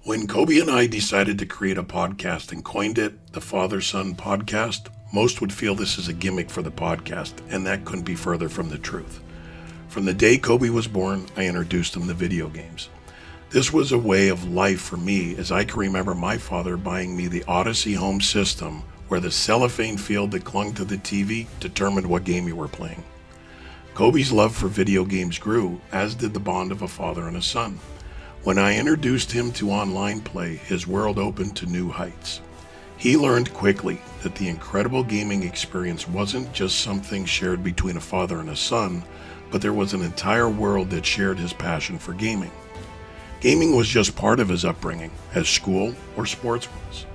When Kobe and I decided to create a podcast and coined it the Father Son Podcast, most would feel this is a gimmick for the podcast, and that couldn't be further from the truth. From the day Kobe was born, I introduced him to video games. This was a way of life for me, as I can remember my father buying me the Odyssey home system, where the cellophane field that clung to the TV determined what game you were playing. Kobe's love for video games grew, as did the bond of a father and a son. When I introduced him to online play, his world opened to new heights. He learned quickly that the incredible gaming experience wasn't just something shared between a father and a son, but there was an entire world that shared his passion for gaming. Gaming was just part of his upbringing, as school or sports was.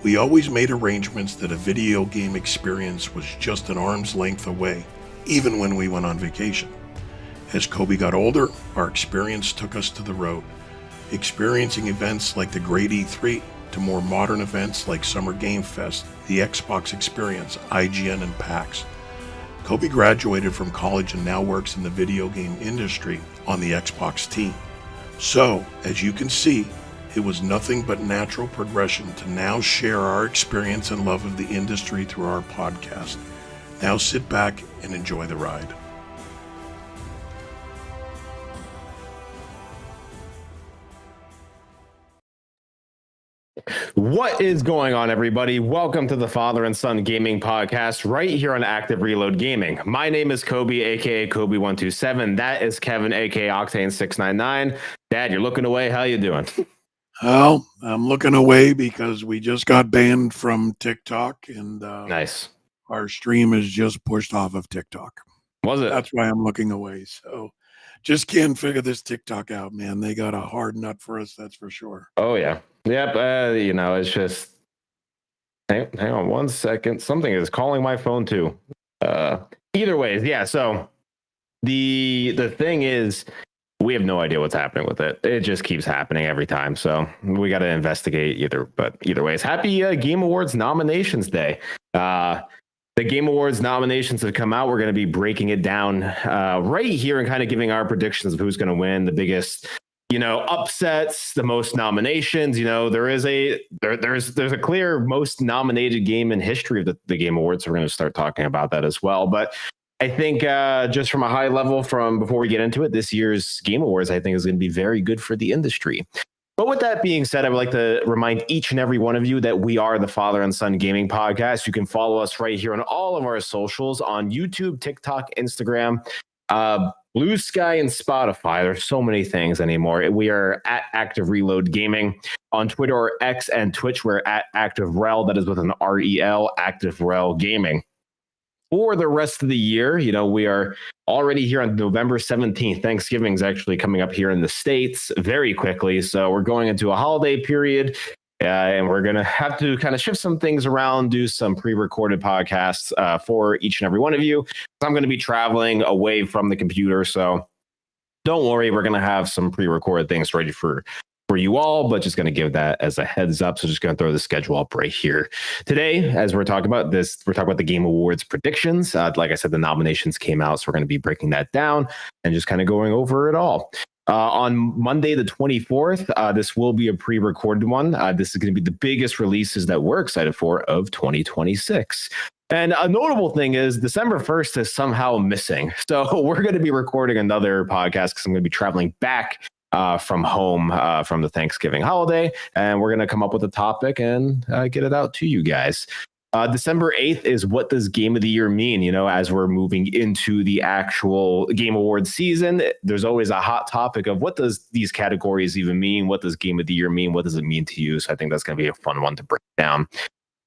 We always made arrangements that a video game experience was just an arm's length away, even when we went on vacation. As Kobe got older, our experience took us to the road, experiencing events like the Great E3 to more modern events like Summer Game Fest, the Xbox Experience, IGN, and PAX. Kobe graduated from college and now works in the video game industry on the Xbox team. So, as you can see, it was nothing but natural progression to now share our experience and love of the industry through our podcast. Now sit back and enjoy the ride. What is going on, everybody? Welcome to the Father and Son Gaming Podcast right here on Active Reload Gaming. My name is Kobe, aka Kobe127. That is Kevin, aka Octane699. Dad, you're looking away. How you doing? Well, I'm looking away because we just got banned from TikTok, and Nice. our stream is just pushed off of TikTok. Was it? That's why I'm looking away. So just can't figure this TikTok out, man. They got a hard nut for us, that's for sure. Oh, yeah. Yep. It's just... Hang on one second. Something is calling my phone, too. Either ways, yeah. So the thing is, we have no idea what's happening with it. It just keeps happening every time. So we got to investigate either ways. Happy Game Awards Nominations Day. The Game Awards nominations have come out. We're going to be breaking it down right here and kind of giving our predictions of who's going to win, the biggest, upsets, the most nominations. There's a clear most nominated game in history of the Game Awards. So we're going to start talking about that as well. But I think just from a high level, from before we get into it, this year's Game Awards, I think, is going to be very good for the industry. But with that being said, I would like to remind each and every one of you that we are the Father and Son Gaming Podcast. You can follow us right here on all of our socials on YouTube, TikTok, Instagram, Blue Sky, and Spotify. There's so many things anymore. We are at Active Reload Gaming on Twitter or X and Twitch. We're at Active Rel. That is with an REL, Active Rel Gaming. For the rest of the year, we are already here on November 17th. Thanksgiving is actually coming up here in the States very quickly. So we're going into a holiday period, and we're going to have to kind of shift some things around, do some pre-recorded podcasts for each and every one of you. I'm going to be traveling away from the computer, so don't worry. We're going to have some pre-recorded things ready for you all, but just going to give that as a heads up. So just going to throw the schedule up right here. Today, as we're talking about this, we're talking about the Game Awards predictions. Like I said, the nominations came out, so we're going to be breaking that down and just kind of going over it all. On Monday, the 24th, this will be a pre-recorded one. This is going to be the biggest releases that we're excited for of 2026. And a notable thing is December 1st is somehow missing. So we're going to be recording another podcast because I'm going to be traveling back from home from the Thanksgiving holiday, and we're going to come up with a topic and get it out to you guys. December 8th is what does Game of the Year mean? As we're moving into the actual Game Awards season, there's always a hot topic of what does these categories even mean? What does Game of the Year mean? What does it mean to you? So I think that's going to be a fun one to break down.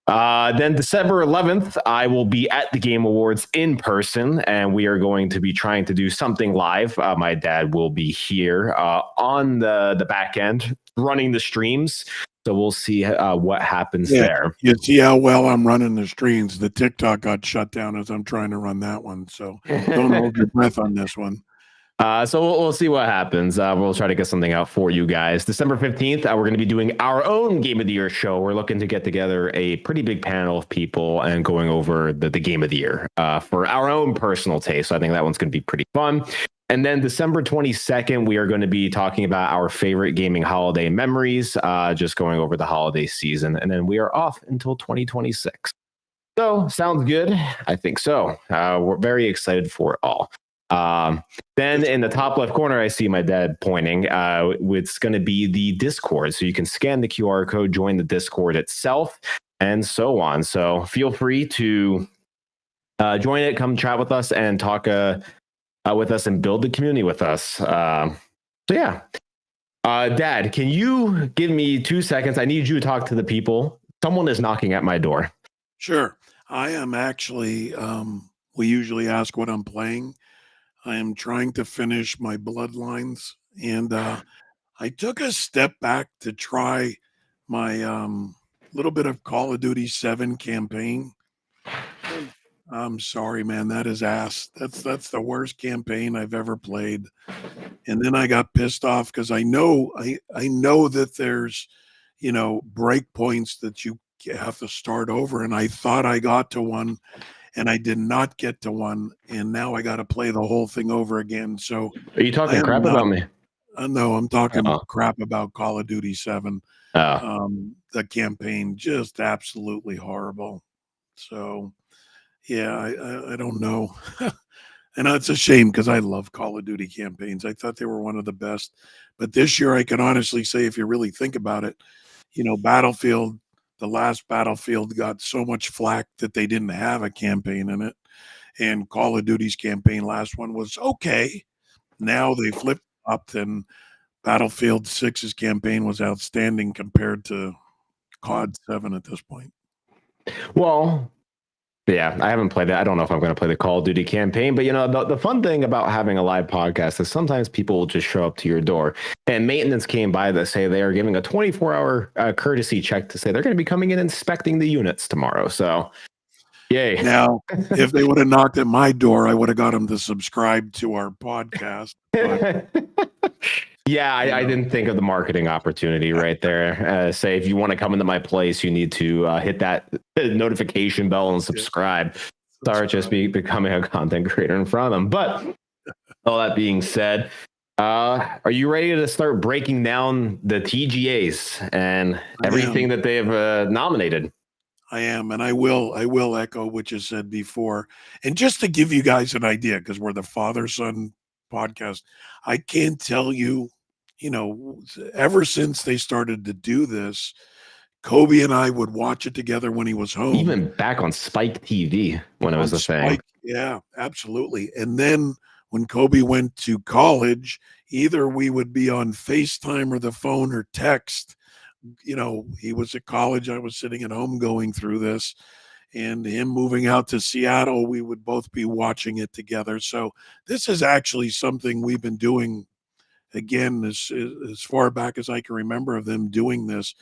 Then December 11th, I will be at the Game Awards in person, and we are going to be trying to do something live. My dad will be here on the back end running the streams. So we'll see what happens there. You see how well I'm running the streams. The TikTok got shut down as I'm trying to run that one. So don't hold your breath on this one. So we'll see what happens. We'll try to get something out for you guys. December 15th, we're going to be doing our own Game of the Year show. We're looking to get together a pretty big panel of people and going over the Game of the Year for our own personal taste. So I think that one's going to be pretty fun. And then December 22nd, we are going to be talking about our favorite gaming holiday memories, just going over the holiday season. And then we are off until 2026. So sounds good. I think so. We're very excited for it all. Then in the top left corner, I see my dad pointing. It's going to be the Discord. So you can scan the QR code, join the Discord itself, and so on. So feel free to join it, come chat with us, and talk with us and build the community with us. So yeah. Dad, can you give me 2 seconds? I need you to talk to the people. Someone is knocking at my door. Sure. I am actually, we usually ask what I'm playing. I am trying to finish my Bloodlines, and I took a step back to try my little bit of Call of Duty 7 campaign. I'm sorry, man. That is ass. That's the worst campaign I've ever played. And then I got pissed off because I know that there's, break points that you have to start over. And I thought I got to one, and I did not get to one. And now I got to play the whole thing over again. So Are you talking crap about me? No, I'm talking crap about Call of Duty 7. The campaign just absolutely horrible. So yeah, I don't know. And it's a shame because I love Call of Duty campaigns. I thought they were one of the best. But this year, I can honestly say, if you really think about it, Battlefield, the last Battlefield got so much flack that they didn't have a campaign in it. And Call of Duty's campaign, last one, was okay. Now they flipped up, and Battlefield 6's campaign was outstanding compared to COD 7 at this point. Well, yeah, I haven't played that. I don't know if I'm going to play the Call of Duty campaign, but the fun thing about having a live podcast is sometimes people will just show up to your door. And maintenance came by that say they are giving a 24-hour courtesy check to say they're going to be coming in inspecting the units tomorrow. So, yay. Now, if they would have knocked at my door, I would have got them to subscribe to our podcast. But yeah, I didn't think of the marketing opportunity right there. Say, if you want to come into my place, you need to hit that notification bell and subscribe. Start just becoming a content creator in front of them. But all that being said, are you ready to start breaking down the TGAs and everything that they have nominated? I am, and I will echo what you said before. And just to give you guys an idea, because we're the father-son podcast, I can tell you, ever since they started to do this, Kobe and I would watch it together when he was home. Even back on Spike TV when it was a thing. Yeah, absolutely. And then when Kobe went to college, either we would be on FaceTime or the phone or text. He was at college. I was sitting at home going through this, and him moving out to Seattle, we would both be watching it together. So this is actually something we've been doing, again, as far back as I can remember, of them doing this.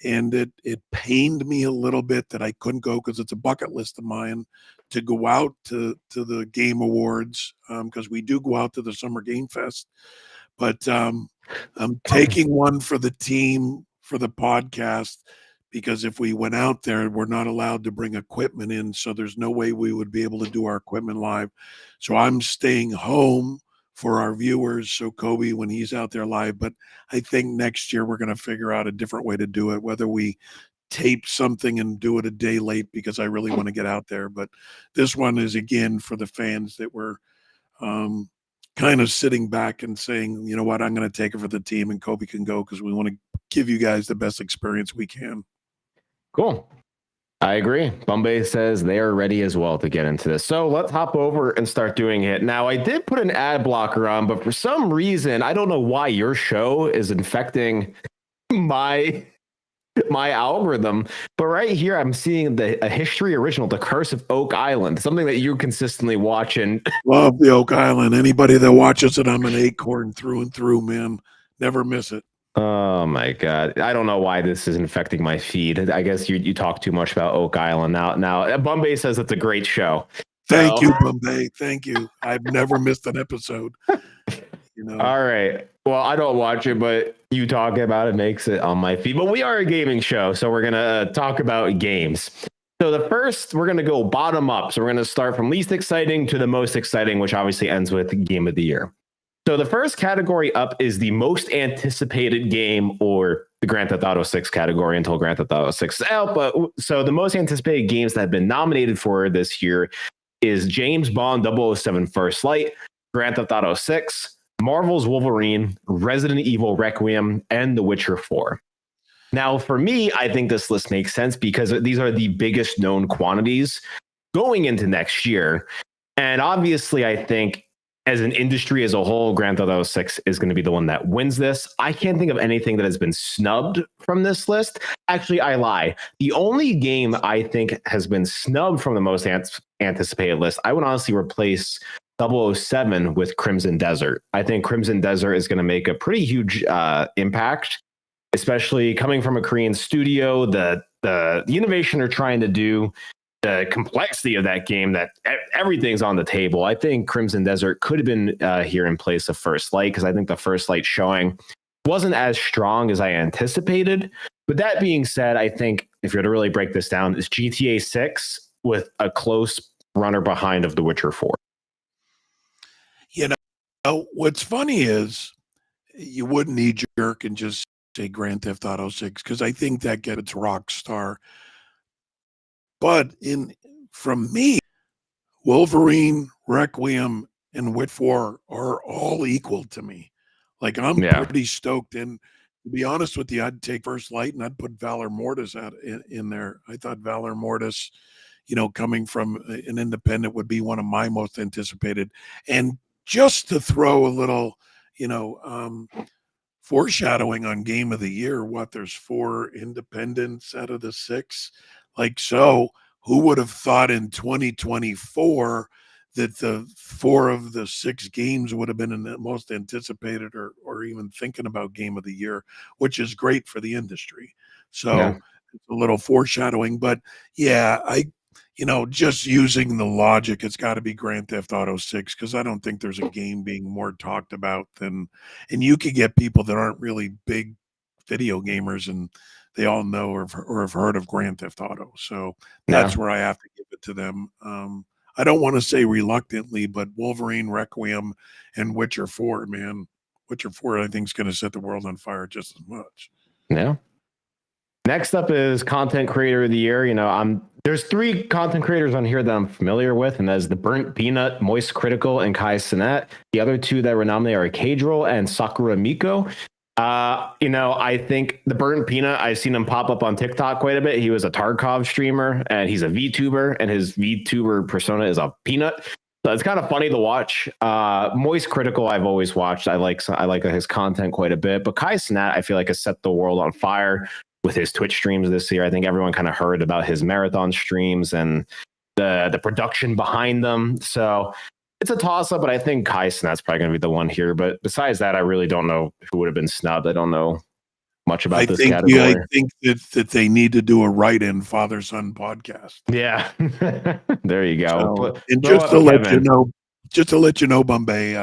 And it pained me a little bit that I couldn't go, because it's a bucket list of mine to go out to the Game Awards, because we do go out to the Summer Game Fest. But I'm taking one for the team, for the podcast, because if we went out there, we're not allowed to bring equipment in. So there's no way we would be able to do our equipment live. So I'm staying home for our viewers. So Kobe, when he's out there live, but I think next year we're going to figure out a different way to do it, whether we tape something and do it a day late, because I really want to get out there. But this one is, again, for the fans that were kind of sitting back and saying, you know what, I'm going to take it for the team, and Kobe can go, because we want to give you guys the best experience we can. Cool. I agree. Bombay says they are ready as well to get into this. So let's hop over and start doing it. Now, I did put an ad blocker on, but for some reason, I don't know why your show is infecting my algorithm. But right here, I'm seeing a history original, The Curse of Oak Island, something that you consistently watch. And love the Oak Island. Anybody that watches it, I'm an Acorn through and through, man. Never miss it. Oh my God. I don't know why this is infecting my feed. I guess you talk too much about Oak Island. Now Bombay says it's a great show. Thank you, Bombay. Thank you. I've never missed an episode. All right. Well, I don't watch it, but you talking about it makes it on my feed. But we are a gaming show, so we're going to talk about games. So the first, we're going to go bottom up. So we're going to start from least exciting to the most exciting, which obviously ends with Game of the Year. So the first category up is the most anticipated game, or the Grand Theft Auto 6 category until Grand Theft Auto 6 is out. But so the most anticipated games that have been nominated for this year is James Bond 007 First Light, Grand Theft Auto 6, Marvel's Wolverine, Resident Evil Requiem, and The Witcher 4. Now, for me, I think this list makes sense because these are the biggest known quantities going into next year. And obviously, I think as an industry as a whole, Grand Theft Auto 6 is going to be the one that wins this. I can't think of anything that has been snubbed from this list. Actually, I lie. The only game I think has been snubbed from the most anticipated list, I would honestly replace 007 with Crimson Desert. I think Crimson Desert is going to make a pretty huge impact, especially coming from a Korean studio. The innovation they're trying to do, the complexity of that game, that everything's on the table. I think Crimson Desert could have been here in place of First Light, because I think the First Light showing wasn't as strong as I anticipated. But that being said, I think if you're to really break this down, it's GTA 6 with a close runner behind of The Witcher 4. You know, what's funny is you wouldn't knee jerk and just say Grand Theft Auto 6, because I think that gets its rock star. But from me, Wolverine, Requiem, and Wit 4 are all equal to me. Like, I'm pretty stoked. And to be honest with you, I'd take First Light and I'd put Valor Mortis in there. I thought Valor Mortis, you know, coming from an independent, would be one of my most anticipated. And just to throw a little, you know, foreshadowing on Game of the Year, there's 4 independents out of the 6. Like, so who would have thought in 2024 that the 4 of the 6 games would have been in the most anticipated or even thinking about Game of the Year, which is great for the industry. So it's a little foreshadowing, but yeah, just using the logic, it's got to be Grand Theft Auto 6, because I don't think there's a game being more talked about than, and you could get people that aren't really big video gamers and they all know or have heard of Grand Theft Auto. So that's where I have to give it to them. I don't want to say reluctantly, but Wolverine, Requiem, and Witcher 4, man. Witcher 4, I think, is going to set the world on fire just as much. Yeah. Next up is Content Creator of the Year. You know, there's 3 content creators on here that I'm familiar with, and that's the Burnt Peanut, Moist Critical, and Kai Cenat. The other 2 that were nominated are Kadril and Sakura Miko. I think the Burnt Peanut, I've seen him pop up on TikTok quite a bit. He was a Tarkov streamer, and he's a VTuber, and his VTuber persona is a peanut. So it's kind of funny to watch. Moist Critical, I've always watched. I like his content quite a bit. But Kai Cenat, I feel like, has set the world on fire with his Twitch streams this year. I think everyone kind of heard about his marathon streams and the production behind them. So it's a toss-up, but I think Kai Cenat's probably going to be the one here. But besides that, I really don't know who would have been snubbed. I don't know much about this category. Yeah, I think that they need to do a write-in father-son podcast. Yeah, there you go. So, and just to let you know, Bombay,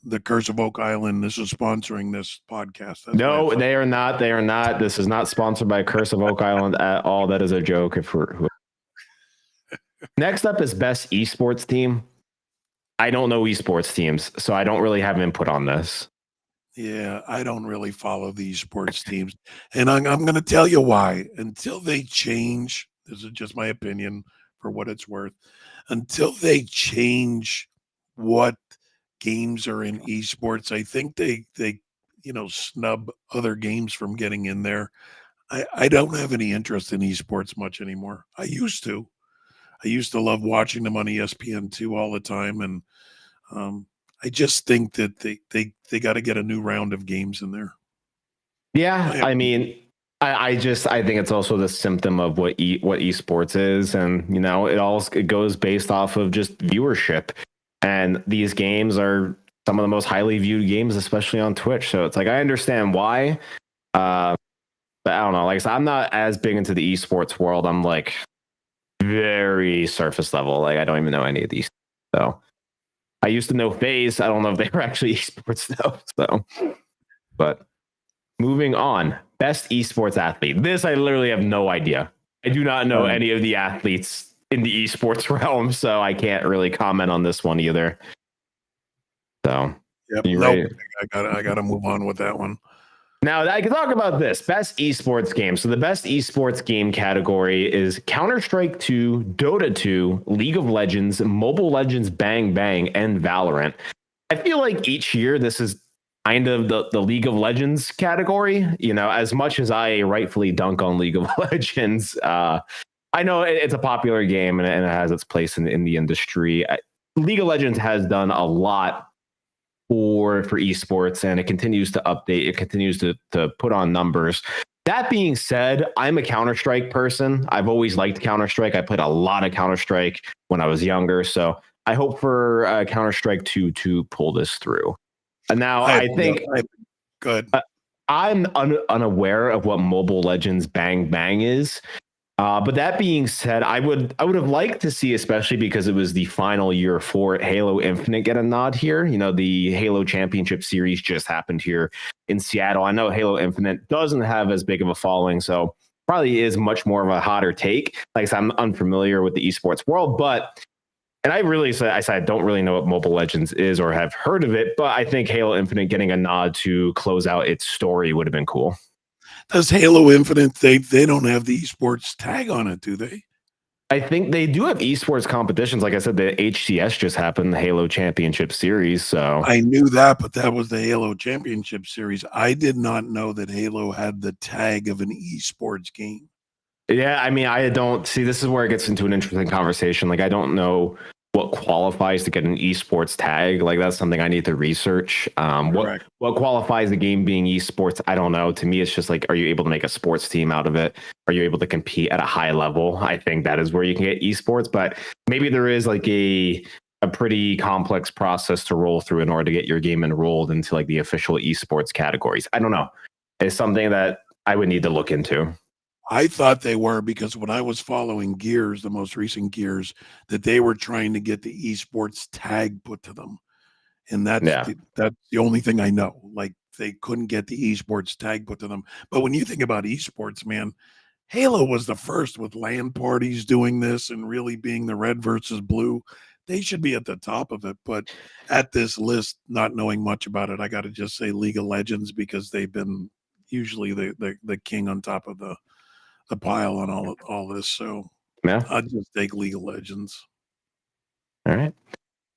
the Curse of Oak Island, this is sponsoring this podcast. That's no, they are not. They are not. This is not sponsored by Curse of Oak Island at all. That is a joke. Next up is Best Esports Team. I don't know esports teams, so I don't really have input on this. Yeah, I don't really follow the esports teams. And I'm going to tell you why. Until they change, this is just my opinion for what it's worth, until they change what games are in esports, I think they snub other games from getting in there. I don't have any interest in esports much anymore. I used to love watching them on ESPN2 all the time. And I just think that they got to get a new round of games in there. Yeah. I mean, I think it's also the symptom of what esports is. And, it goes based off of just viewership. And these games are some of the most highly viewed games, especially on Twitch. So it's like, I understand why. But I don't know. Like I said, I'm not as big into the esports world. I'm like very surface level. Like, I don't even know any of these. So I used to know FaZe. I don't know if they were actually esports though. So, but moving on. Best esports athlete. This I literally have no idea. I do not know any of the athletes in the esports realm, so I can't really comment on this one either. So Yep. You Nope. ready? I gotta move on with that one. Now, I can talk about this best esports game. So, the best esports game category is Counter Strike 2, Dota 2, League of Legends, Mobile Legends Bang Bang, and Valorant. I feel like each year this is kind of the League of Legends category. You know, as much as I rightfully dunk on League of Legends, I know it's a popular game and it has its place in the industry. League of Legends has done a lot for esports, and it continues to update. It continues to put on numbers. That being said, I'm a Counter-Strike person. I've always liked Counter-Strike. I played a lot of Counter-Strike when I was younger, so I hope for Counter-Strike 2 to pull this through. And now I think good. I'm unaware of what Mobile Legends Bang Bang is. But that being said, I would have liked to see, especially because it was the final year for Halo Infinite, get a nod here. You know, the Halo Championship Series just happened here in Seattle. I know Halo Infinite doesn't have as big of a following, so probably is much more of a hotter take. Like I said, I'm unfamiliar with the esports world, and I said I don't really know what Mobile Legends is or have heard of it, but I think Halo Infinite getting a nod to close out its story would have been cool. Does Halo Infinite, they don't have the esports tag on it, do they? I think they do have esports competitions. Like I said, the HCS just happened, the Halo Championship Series. So I knew that, but that was the Halo Championship Series. I did not know that Halo had the tag of an esports game. yeah, I mean, I don't see, this is where it gets into an interesting conversation. Like, I don't know what qualifies to get an esports tag. Like, that's something I need to research. What qualifies the game being esports? I don't know. To me, it's just like, are you able to make a sports team out of it? Are you able to compete at a high level? I think that is where you can get esports, but maybe there is like a pretty complex process to roll through in order to get your game enrolled into like the official esports categories. I don't know. It's something that I would need to look into. I thought they were, because when I was following Gears, the most recent Gears, that they were trying to get the esports tag put to them. And Yeah. that's the only thing I know. Like, they couldn't get the esports tag put to them. But when you think about esports, man, Halo was the first with LAN parties doing this and really being the red versus blue. They should be at the top of it. But at this list, not knowing much about it, I got to just say League of Legends, because they've been usually the king on top of the pile on all this. So Yeah. I'd just take League of Legends. All right.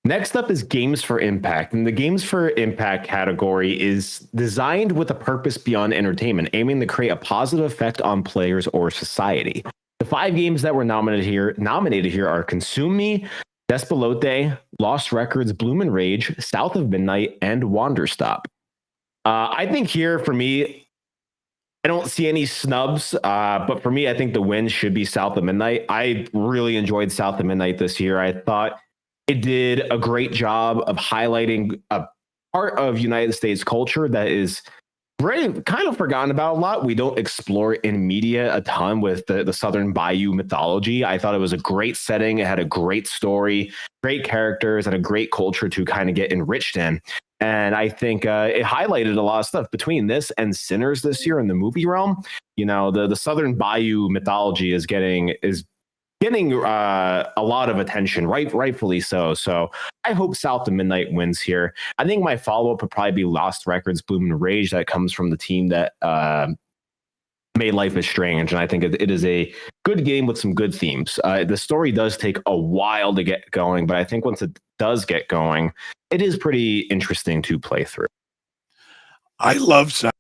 Next up is Games for Impact. And the Games for Impact category is designed with a purpose beyond entertainment, aiming to create a positive effect on players or society. The 5 games that were nominated here are Consume Me, Despelote, Lost Records, Bloom and Rage, South of Midnight, and Wanderstop. I think here, for me, I don't see any snubs, but for me, I think the win should be South of Midnight. I really enjoyed South of Midnight this year. I thought it did a great job of highlighting a part of United States culture that is very kind of forgotten about a lot. We don't explore in media a ton with the Southern Bayou mythology. I thought it was a great setting. It had a great story, great characters, and a great culture to kind of get enriched in. And I think it highlighted a lot of stuff between this and Sinners this year in the movie realm. You know, the Southern Bayou mythology is getting a lot of attention, rightfully so. So I hope South of Midnight wins here. I think my follow-up would probably be Lost Records, Bloom and Rage. That comes from the team that made Life is Strange. And I think it is a good game with some good themes. The story does take a while to get going, but I think once it does get going, it is pretty interesting to play through. I love South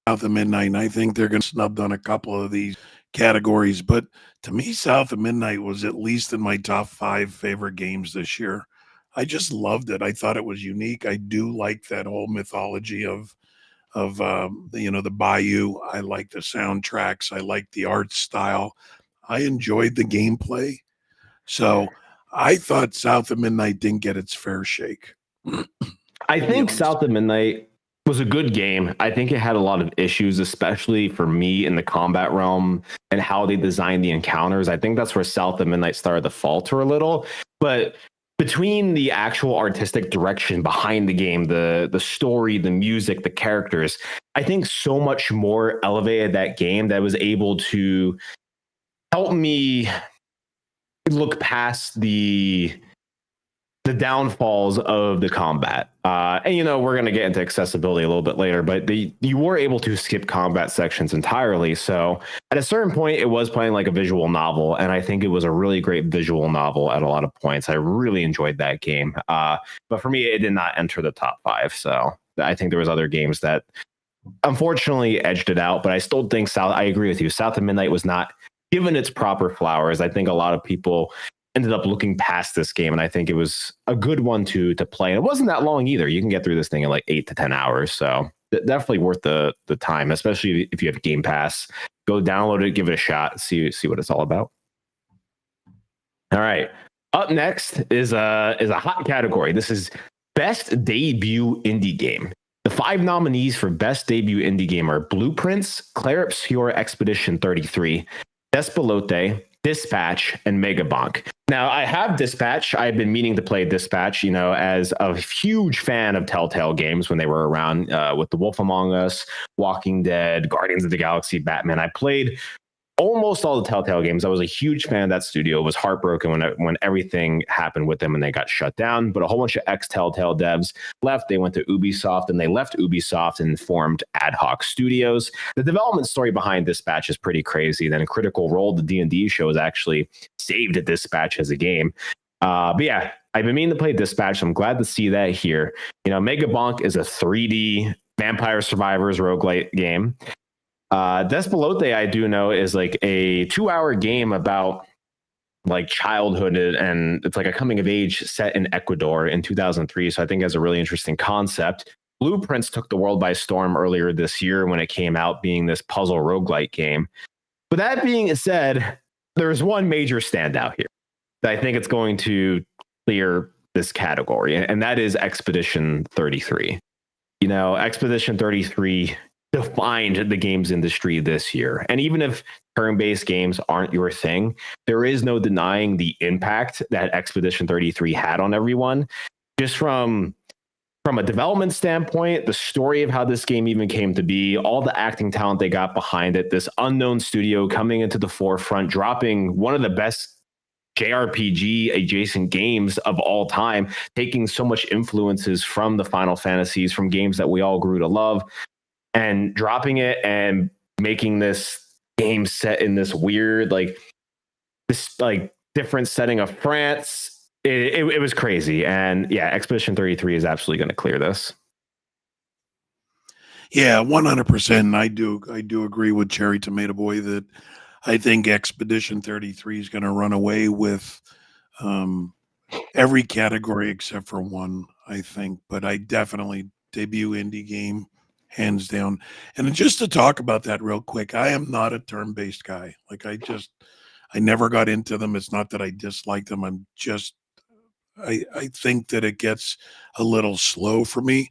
of Midnight, and I think they're going to snub on a couple of these categories. But to me, South of Midnight was at least in my top 5 favorite games this year. I just loved it. I thought it was unique. I do like that whole mythology of the Bayou. I like the soundtracks. I like the art style. I enjoyed the gameplay. So I thought South of Midnight didn't get its fair shake. I think South of Midnight was a good game. I think it had a lot of issues, especially for me in the combat realm and how they designed the encounters. I think that's where South of Midnight started to falter a little. But between the actual artistic direction behind the game, the story, the music, the characters, I think so much more elevated that game that was able to help me look past the the downfalls of the combat. And we're going to get into accessibility a little bit later, but you were able to skip combat sections entirely. So at a certain point, it was playing like a visual novel, and I think it was a really great visual novel at a lot of points. I really enjoyed that game, but for me, it did not enter the top 5. So I think there was other games that unfortunately edged it out, but I still think I agree with you. South of Midnight was not given its proper flowers. I think a lot of people ended up looking past this game, and I think it was a good one to play. And it wasn't that long either. You can get through this thing in like 8 to 10 hours. So definitely worth the time, especially if you have Game Pass. Go download it, give it a shot, see what it's all about. All right. Up next is a hot category. This is Best Debut Indie Game. The 5 nominees for Best Debut Indie Game are Blueprints, Clair Obscur Expedition 33, Despelote, Dispatch, and Megabonk. Now, I have Dispatch. I've been meaning to play Dispatch, as a huge fan of Telltale games when they were around, with The Wolf Among Us, Walking Dead, Guardians of the Galaxy, Batman. I played almost all the Telltale games. I was a huge fan of that studio. Was heartbroken when everything happened with them and they got shut down. But a whole bunch of ex-Telltale devs left. They went to Ubisoft, and they left Ubisoft and formed Ad Hoc Studios. The development story behind Dispatch is pretty crazy. Then Critical Role, the D&D show, has actually saved Dispatch as a game. But yeah, I've been meaning to play Dispatch. So I'm glad to see that here. Megabonk is a 3D Vampire Survivors roguelite game. Despelote, I do know, is like a 2-hour game about like childhood, and it's like a coming of age set in Ecuador in 2003. So I think it has a really interesting concept. Blueprints took the world by storm earlier this year when it came out, being this puzzle roguelite game. But that being said, there's one major standout here that I think it's going to clear this category, and that is Expedition 33. Expedition 33 defined the games industry this year. And even if turn-based games aren't your thing, there is no denying the impact that Expedition 33 had on everyone. Just from a development standpoint, the story of how this game even came to be, all the acting talent they got behind it, this unknown studio coming into the forefront, dropping one of the best JRPG adjacent games of all time, taking so much influences from the Final Fantasies, from games that we all grew to love, and dropping it and making this game set in this weird, different setting of France. It was crazy. And yeah, Expedition 33 is absolutely going to clear this. Yeah, 100%. I do agree with Cherry Tomato Boy that I think Expedition 33 is going to run away with every category except for one, I think. But I definitely debut indie game, hands down. And just to talk about that real quick, I am not a turn-based guy. I never got into them. It's not that I dislike them. I think that it gets a little slow for me.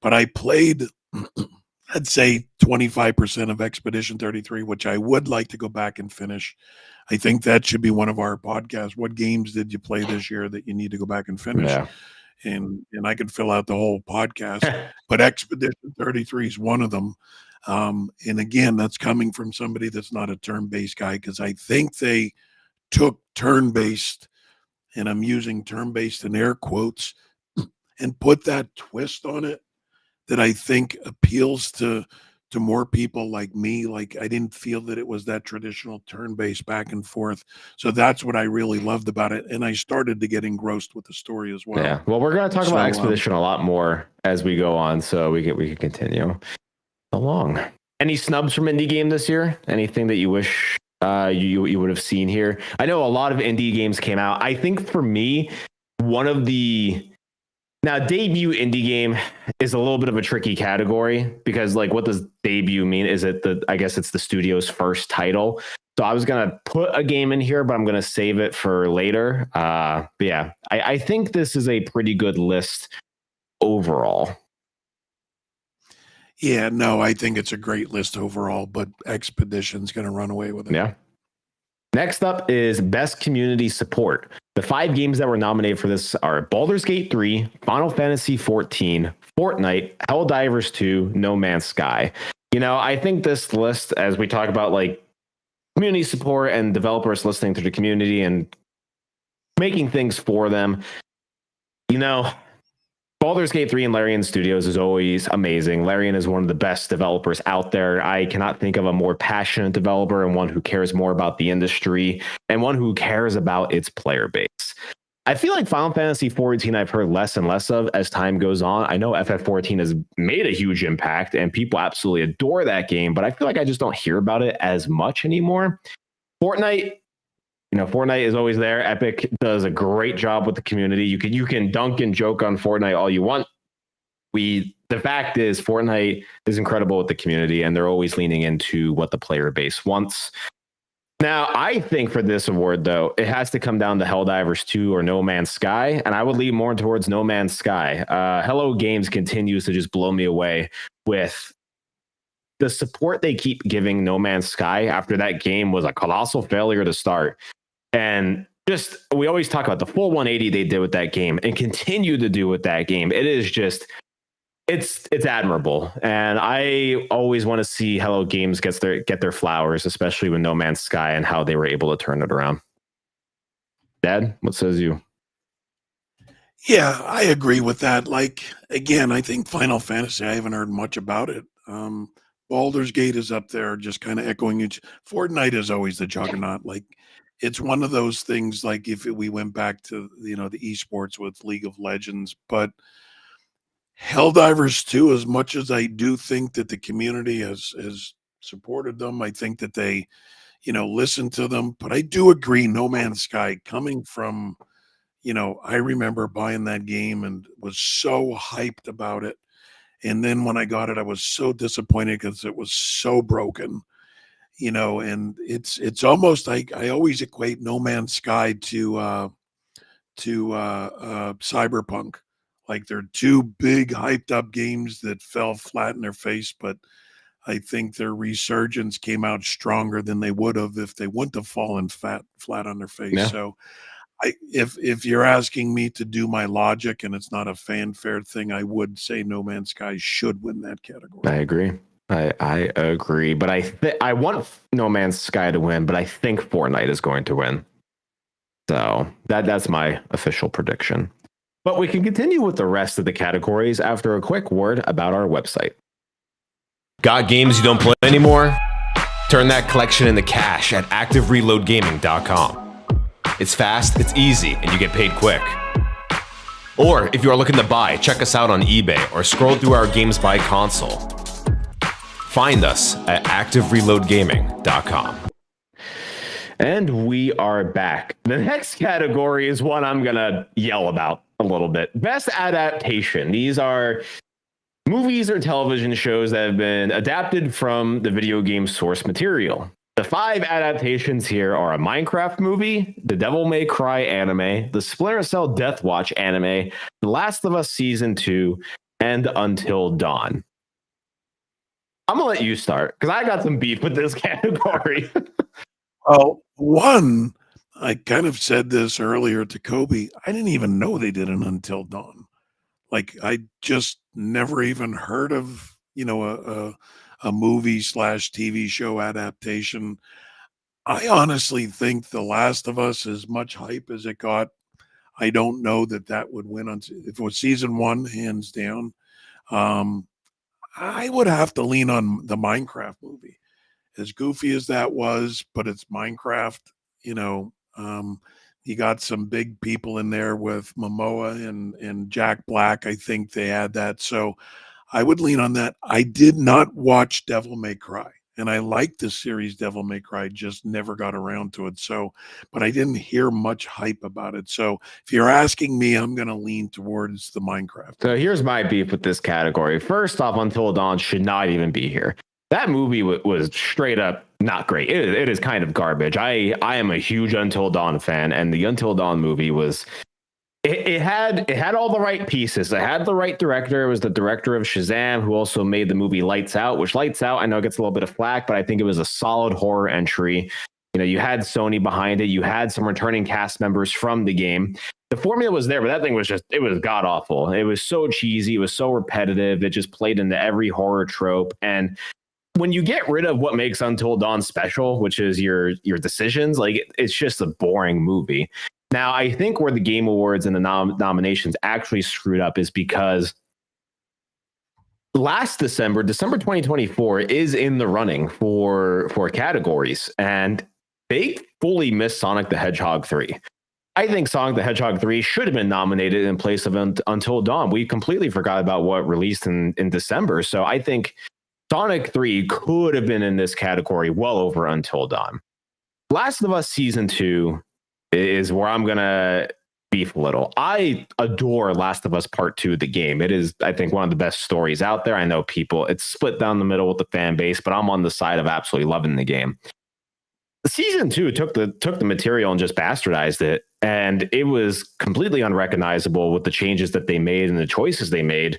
But I played, I'd say 25% of Expedition 33, which I would like to go back and finish. I think that should be one of our podcasts. What games did you play this year that you need to go back and finish? Yeah. And I could fill out the whole podcast, but Expedition 33 is one of them. And again, that's coming from somebody that's not a turn-based guy, because I think they took turn-based, and I'm using turn-based in air quotes, and put that twist on it that I think appeals to more people like me. Like, I didn't feel that it was that traditional turn-based back and forth. So that's what I really loved about it. And I started to get engrossed with the story as well. Yeah. Well, we're going to talk about Expedition a lot more as we go on. So we can continue along. Any snubs from indie game this year? Anything that you wish you would have seen here? I know a lot of indie games came out. I think for me, now, debut indie game is a little bit of a tricky category, because what does debut mean? Is it I guess it's the studio's first title. So I was going to put a game in here, but I'm going to save it for later. But yeah, I think this is a pretty good list overall. Yeah, no, I think it's a great list overall, but Expedition's going to run away with it. Yeah. Next up is Best Community Support. The 5 games that were nominated for this are Baldur's Gate 3, Final Fantasy 14, Fortnite, Helldivers 2, No Man's Sky. I think this list, as we talk about community support and developers listening to the community and making things for them, You know, Baldur's Gate 3 and Larian Studios is always amazing. Larian is one of the best developers out there. I cannot think of a more passionate developer and one who cares more about the industry and one who cares about its player base. I feel like Final Fantasy 14 I've heard less and less of as time goes on. I know FF14 has made a huge impact and people absolutely adore that game, but I feel like I just don't hear about it as much anymore. Fortnite, Fortnite is always there. Epic does a great job with the community. You can dunk and joke on Fortnite all you want. The fact is Fortnite is incredible with the community and they're always leaning into what the player base wants. Now, I think for this award, though, it has to come down to Helldivers 2 or No Man's Sky, and I would lean more towards No Man's Sky. Hello Games continues to just blow me away with the support they keep giving No Man's Sky after that game was a colossal failure to start. And just, we always talk about the full 180 they did with that game and continue to do with that game. It is just, it's admirable, and I always want to see Hello Games get their flowers, especially with No Man's Sky and how they were able to turn it around. Dad, what says you? Yeah, I agree with that. Like, again, I think Final Fantasy, I haven't heard much about it. Baldur's Gate is up there, just kind of echoing each. Fortnite is always the juggernaut. Like, it's one of those things. Like, if we went back to the esports with League of Legends, but Helldivers 2, as much as I do think that the community has supported them, I think that they, listen to them. But I do agree, No Man's Sky, coming from, I remember buying that game and was so hyped about it. And then when I got it, I was so disappointed because it was so broken, and it's almost like I always equate No Man's Sky to Cyberpunk. Like, they're two big hyped up games that fell flat in their face, but I think their resurgence came out stronger than they would have if they wouldn't have fallen flat on their face. Yeah. So if you're asking me to do my logic and it's not a fanfare thing, I would say No Man's Sky should win that category. I agree. I agree, but I want No Man's Sky to win, but I think Fortnite is going to win. So that's my official prediction. But we can continue with the rest of the categories after a quick word about our website. Got games you don't play anymore? Turn that collection into cash at ActiveReloadGaming.com. It's fast, it's easy, and you get paid quick. Or if you are looking to buy, check us out on eBay or scroll through our Games by Console. Find us at ActiveReloadGaming.com. And we are back. The next category is one I'm going to yell about a little bit. Best adaptation. These are movies or television shows that have been adapted from the video game source material. The 5 adaptations here are a Minecraft movie, the Devil May Cry anime, the Splinter Cell Death Watch anime, The Last of Us Season 2, and Until Dawn. I'm going to let you start because I got some beef with this category. Well, one, I kind of said this earlier to Kobe. I didn't even know they did an Until Dawn. Like, I just never even heard of, a movie / TV show adaptation. I honestly think The Last of Us, as much hype as it got, I don't know that would win. If it was season 1, hands down. I would have to lean on the Minecraft movie. As goofy as that was, but it's Minecraft, you got some big people in there with Momoa and Jack Black. I think they had that. So I would lean on that. I did not watch Devil May Cry, and I liked the series Devil May Cry, just never got around to it. So, but I didn't hear much hype about it. So if you're asking me, I'm going to lean towards the Minecraft. So here's my beef with this category. First off, Until Dawn should not even be here. That movie was straight up not great. It is kind of garbage. I am a huge Until Dawn fan, and the Until Dawn movie was it had all the right pieces. It had the right director. It was the director of Shazam, who also made the movie Lights Out, which Lights Out I know gets a little bit of flack, but I think it was a solid horror entry. You had Sony behind it. You had some returning cast members from the game. The formula was there, but that thing was it was god awful. It was so cheesy. It was so repetitive. It just played into every horror trope. And when you get rid of what makes Until Dawn special, which is your decisions, like it's just a boring movie. Now, I think where the Game Awards and the nominations actually screwed up is because last December 2024, is in the running for categories, and they fully missed Sonic the Hedgehog 3. I think Sonic the Hedgehog 3 should have been nominated in place of Until Dawn. We completely forgot about what released in December. So I think Sonic 3 could have been in this category well over Until Dawn. Last of Us Season 2 is where I'm going to beef a little. I adore Last of Us Part 2, the game. It is, I think, one of the best stories out there. I know it's split down the middle with the fan base, but I'm on the side of absolutely loving the game. Season 2 took the material and just bastardized it, and it was completely unrecognizable with the changes that they made and the choices they made.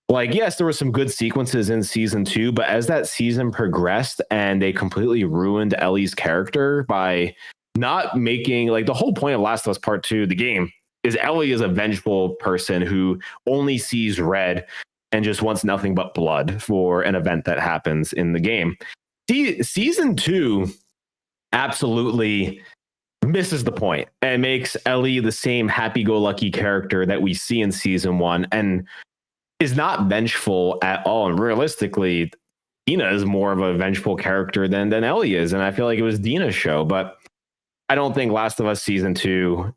Like, yes, there were some good sequences in Season 2, but as that season progressed and they completely ruined Ellie's character by not making, like, the whole point of Last of Us Part 2, the game, is Ellie is a vengeful person who only sees red and just wants nothing but blood for an event that happens in the game. Season 2 absolutely misses the point and makes Ellie the same happy-go-lucky character that we see in Season 1 and is not vengeful at all. And realistically, Dina is more of a vengeful character than Ellie is. And I feel like it was Dina's show, but I don't think Last of Us Season 2,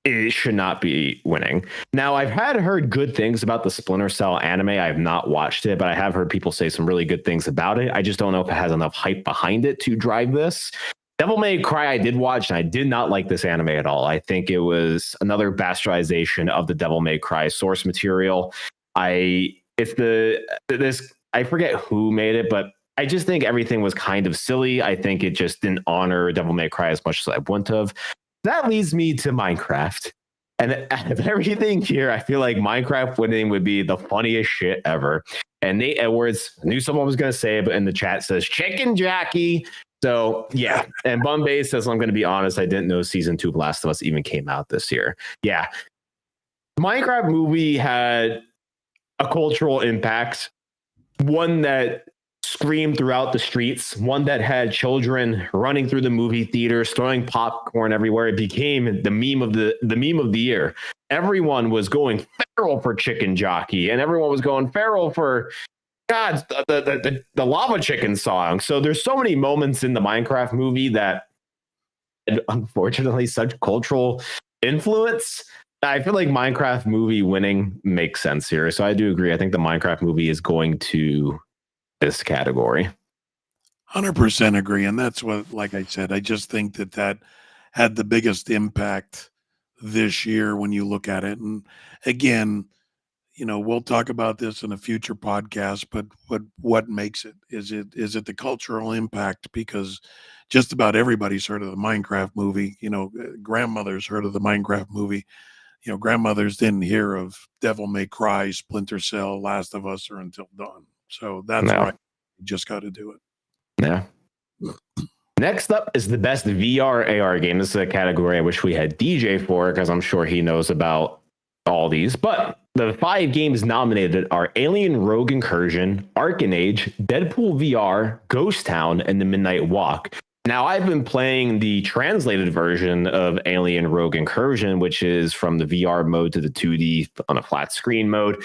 it should not be winning. Now, I've heard good things about the Splinter Cell anime. I have not watched it, but I have heard people say some really good things about it. I just don't know if it has enough hype behind it to drive this. Devil May Cry I did watch, and I did not like this anime at all. I think it was another bastardization of the Devil May Cry source material. I forget who made it, but I just think everything was kind of silly. I think it just didn't honor Devil May Cry as much as I would have. That leads me to Minecraft. And out of everything here, I feel like Minecraft winning would be the funniest shit ever. And Nate Edwards, I knew someone was going to say it, but in the chat says, Chicken Jackie. So, yeah. And Bumbay says, I'm going to be honest, I didn't know Season 2 of Last of Us even came out this year. Yeah. Minecraft movie had a cultural impact, one that screamed throughout the streets, one that had children running through the movie theaters, throwing popcorn everywhere. It became the meme of the year. Everyone was going feral for Chicken Jockey, and everyone was going feral for the Lava Chicken song. So there's so many moments in the Minecraft movie that, unfortunately, such cultural influence. I feel like Minecraft movie winning makes sense here. So I do agree. I think the Minecraft movie is going to this category. 100% agree. And that's what, like I said, I just think that had the biggest impact this year when you look at it. And again, we'll talk about this in a future podcast, but what makes it? Is it the cultural impact? Because just about everybody's heard of the Minecraft movie. Grandmothers heard of the Minecraft movie. Grandmothers didn't hear of Devil May Cry, Splinter Cell, Last of Us, or Until Dawn. So that's right. You just got to do it. Yeah. Next up is the best VR AR game. This is a category I wish we had DJ for, because I'm sure he knows about all these. But the 5 games nominated are Alien Rogue Incursion, Arcanage, Deadpool VR, Ghost Town, and The Midnight Walk. Now, I've been playing the translated version of Alien Rogue Incursion, which is from the VR mode to the 2D on a flat screen mode.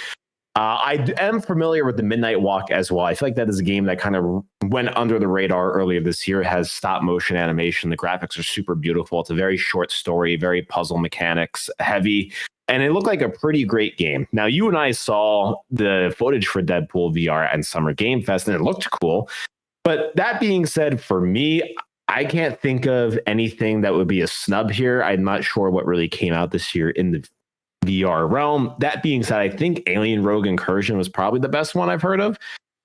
I am familiar with The Midnight Walk as well. I feel like that is a game that kind of went under the radar earlier this year. It has stop motion animation. The graphics are super beautiful. It's a very short story, very puzzle mechanics heavy, and it looked like a pretty great game. Now, you and I saw the footage for Deadpool VR at Summer Game Fest, and it looked cool. But that being said, for me, I can't think of anything that would be a snub here. I'm not sure what really came out this year in the VR realm. That being said, I think Alien Rogue Incursion was probably the best one I've heard of.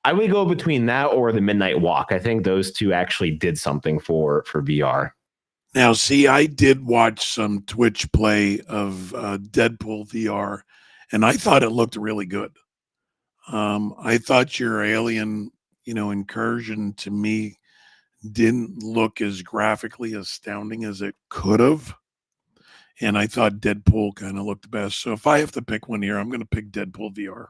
I would go between that or The Midnight Walk. I think those two actually did something for VR. Now, see, I did watch some Twitch play of Deadpool VR, and I thought it looked really good. I thought your Alien, Incursion to me didn't look as graphically astounding as it could have. And I thought Deadpool kind of looked best. So if I have to pick one here, I'm going to pick Deadpool VR.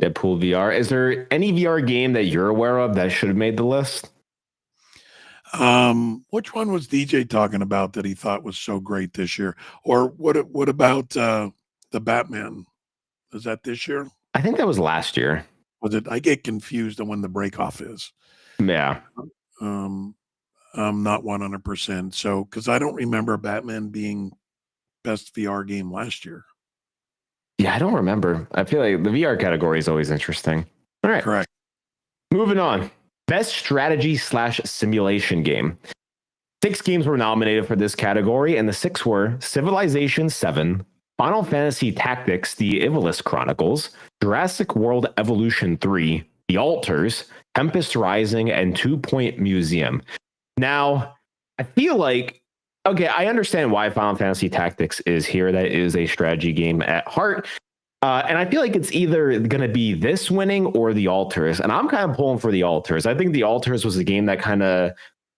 Deadpool VR. Is there any VR game that you're aware of that should have made the list? Which one was DJ talking about that he thought was so great this year? Or what about the Batman? Is that this year? I think that was last year. Was it? I get confused on when the break off is. Yeah. I'm not 100%. So, because I don't remember Batman being best VR game last year. Yeah, I don't remember. I feel like the VR category is always interesting. All right. Correct. Moving on. Best strategy / simulation game. 6 games were nominated for this category, and the 6 were Civilization 7, Final Fantasy Tactics: The Ivalice Chronicles, Jurassic World Evolution 3, The Alters, Tempest Rising, and 2 Point Museum. Now, I feel like, okay, I understand why Final Fantasy Tactics is here. That is a strategy game at heart. And I feel like it's either going to be this winning or The Alters. And I'm kind of pulling for The Alters. I think The Alters was a game that kind of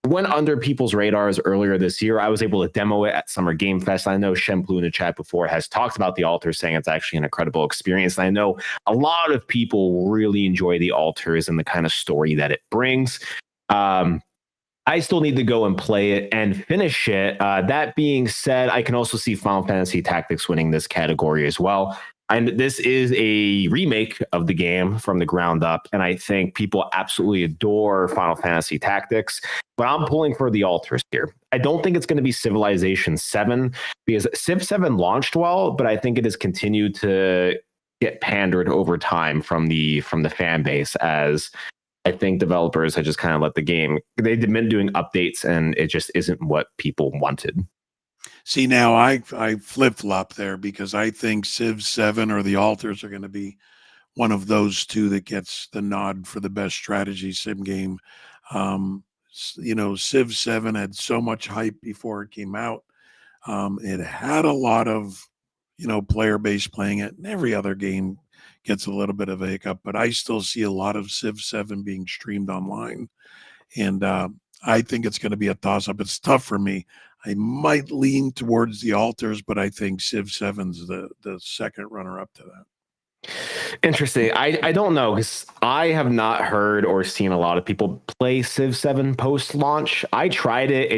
went under people's radars earlier this year. I was able to demo it at Summer Game Fest. I know Shenplu in the chat before has talked about The Alters, saying it's actually an incredible experience. And I know a lot of people really enjoy The Alters and the kind of story that it brings. I still need to go and play it and finish it. That being said, I can also see Final Fantasy Tactics winning this category as well. And this is a remake of the game from the ground up. And I think people absolutely adore Final Fantasy Tactics. But I'm pulling for The Alters here. I don't think it's going to be Civilization 7 because Civ 7 launched well, but I think it has continued to get pandered over time from the fan base, as I think developers have just kind of let the game, they've been doing updates and it just isn't what people wanted. See, now I flip-flop there because I think Civ 7 or The Alters are going to be one of those two that gets the nod for the best strategy sim game. Civ 7 had so much hype before it came out. It had a lot of, player base playing it, and every other game gets a little bit of a hiccup, but I still see a lot of Civ 7 being streamed online. And I think it's going to be a toss-up. It's tough for me. I might lean towards The Alters, but I think Civ 7's the second runner-up to that. Interesting. I don't know, because I have not heard or seen a lot of people play Civ 7 post-launch. I tried it.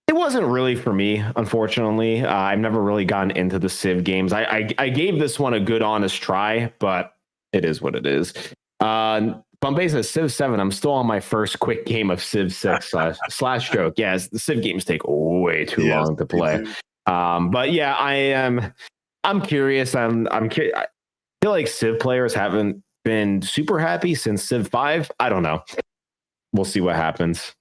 It wasn't really for me, unfortunately. I've never really gotten into the Civ games. I gave this one a good, honest try, but it is what it is. Bombay says Civ 7. I'm still on my first quick game of Civ 6 slash joke. Yes, the Civ games take way too long to play. But yeah, I'm curious. I feel like Civ players haven't been super happy since Civ 5. I don't know. We'll see what happens.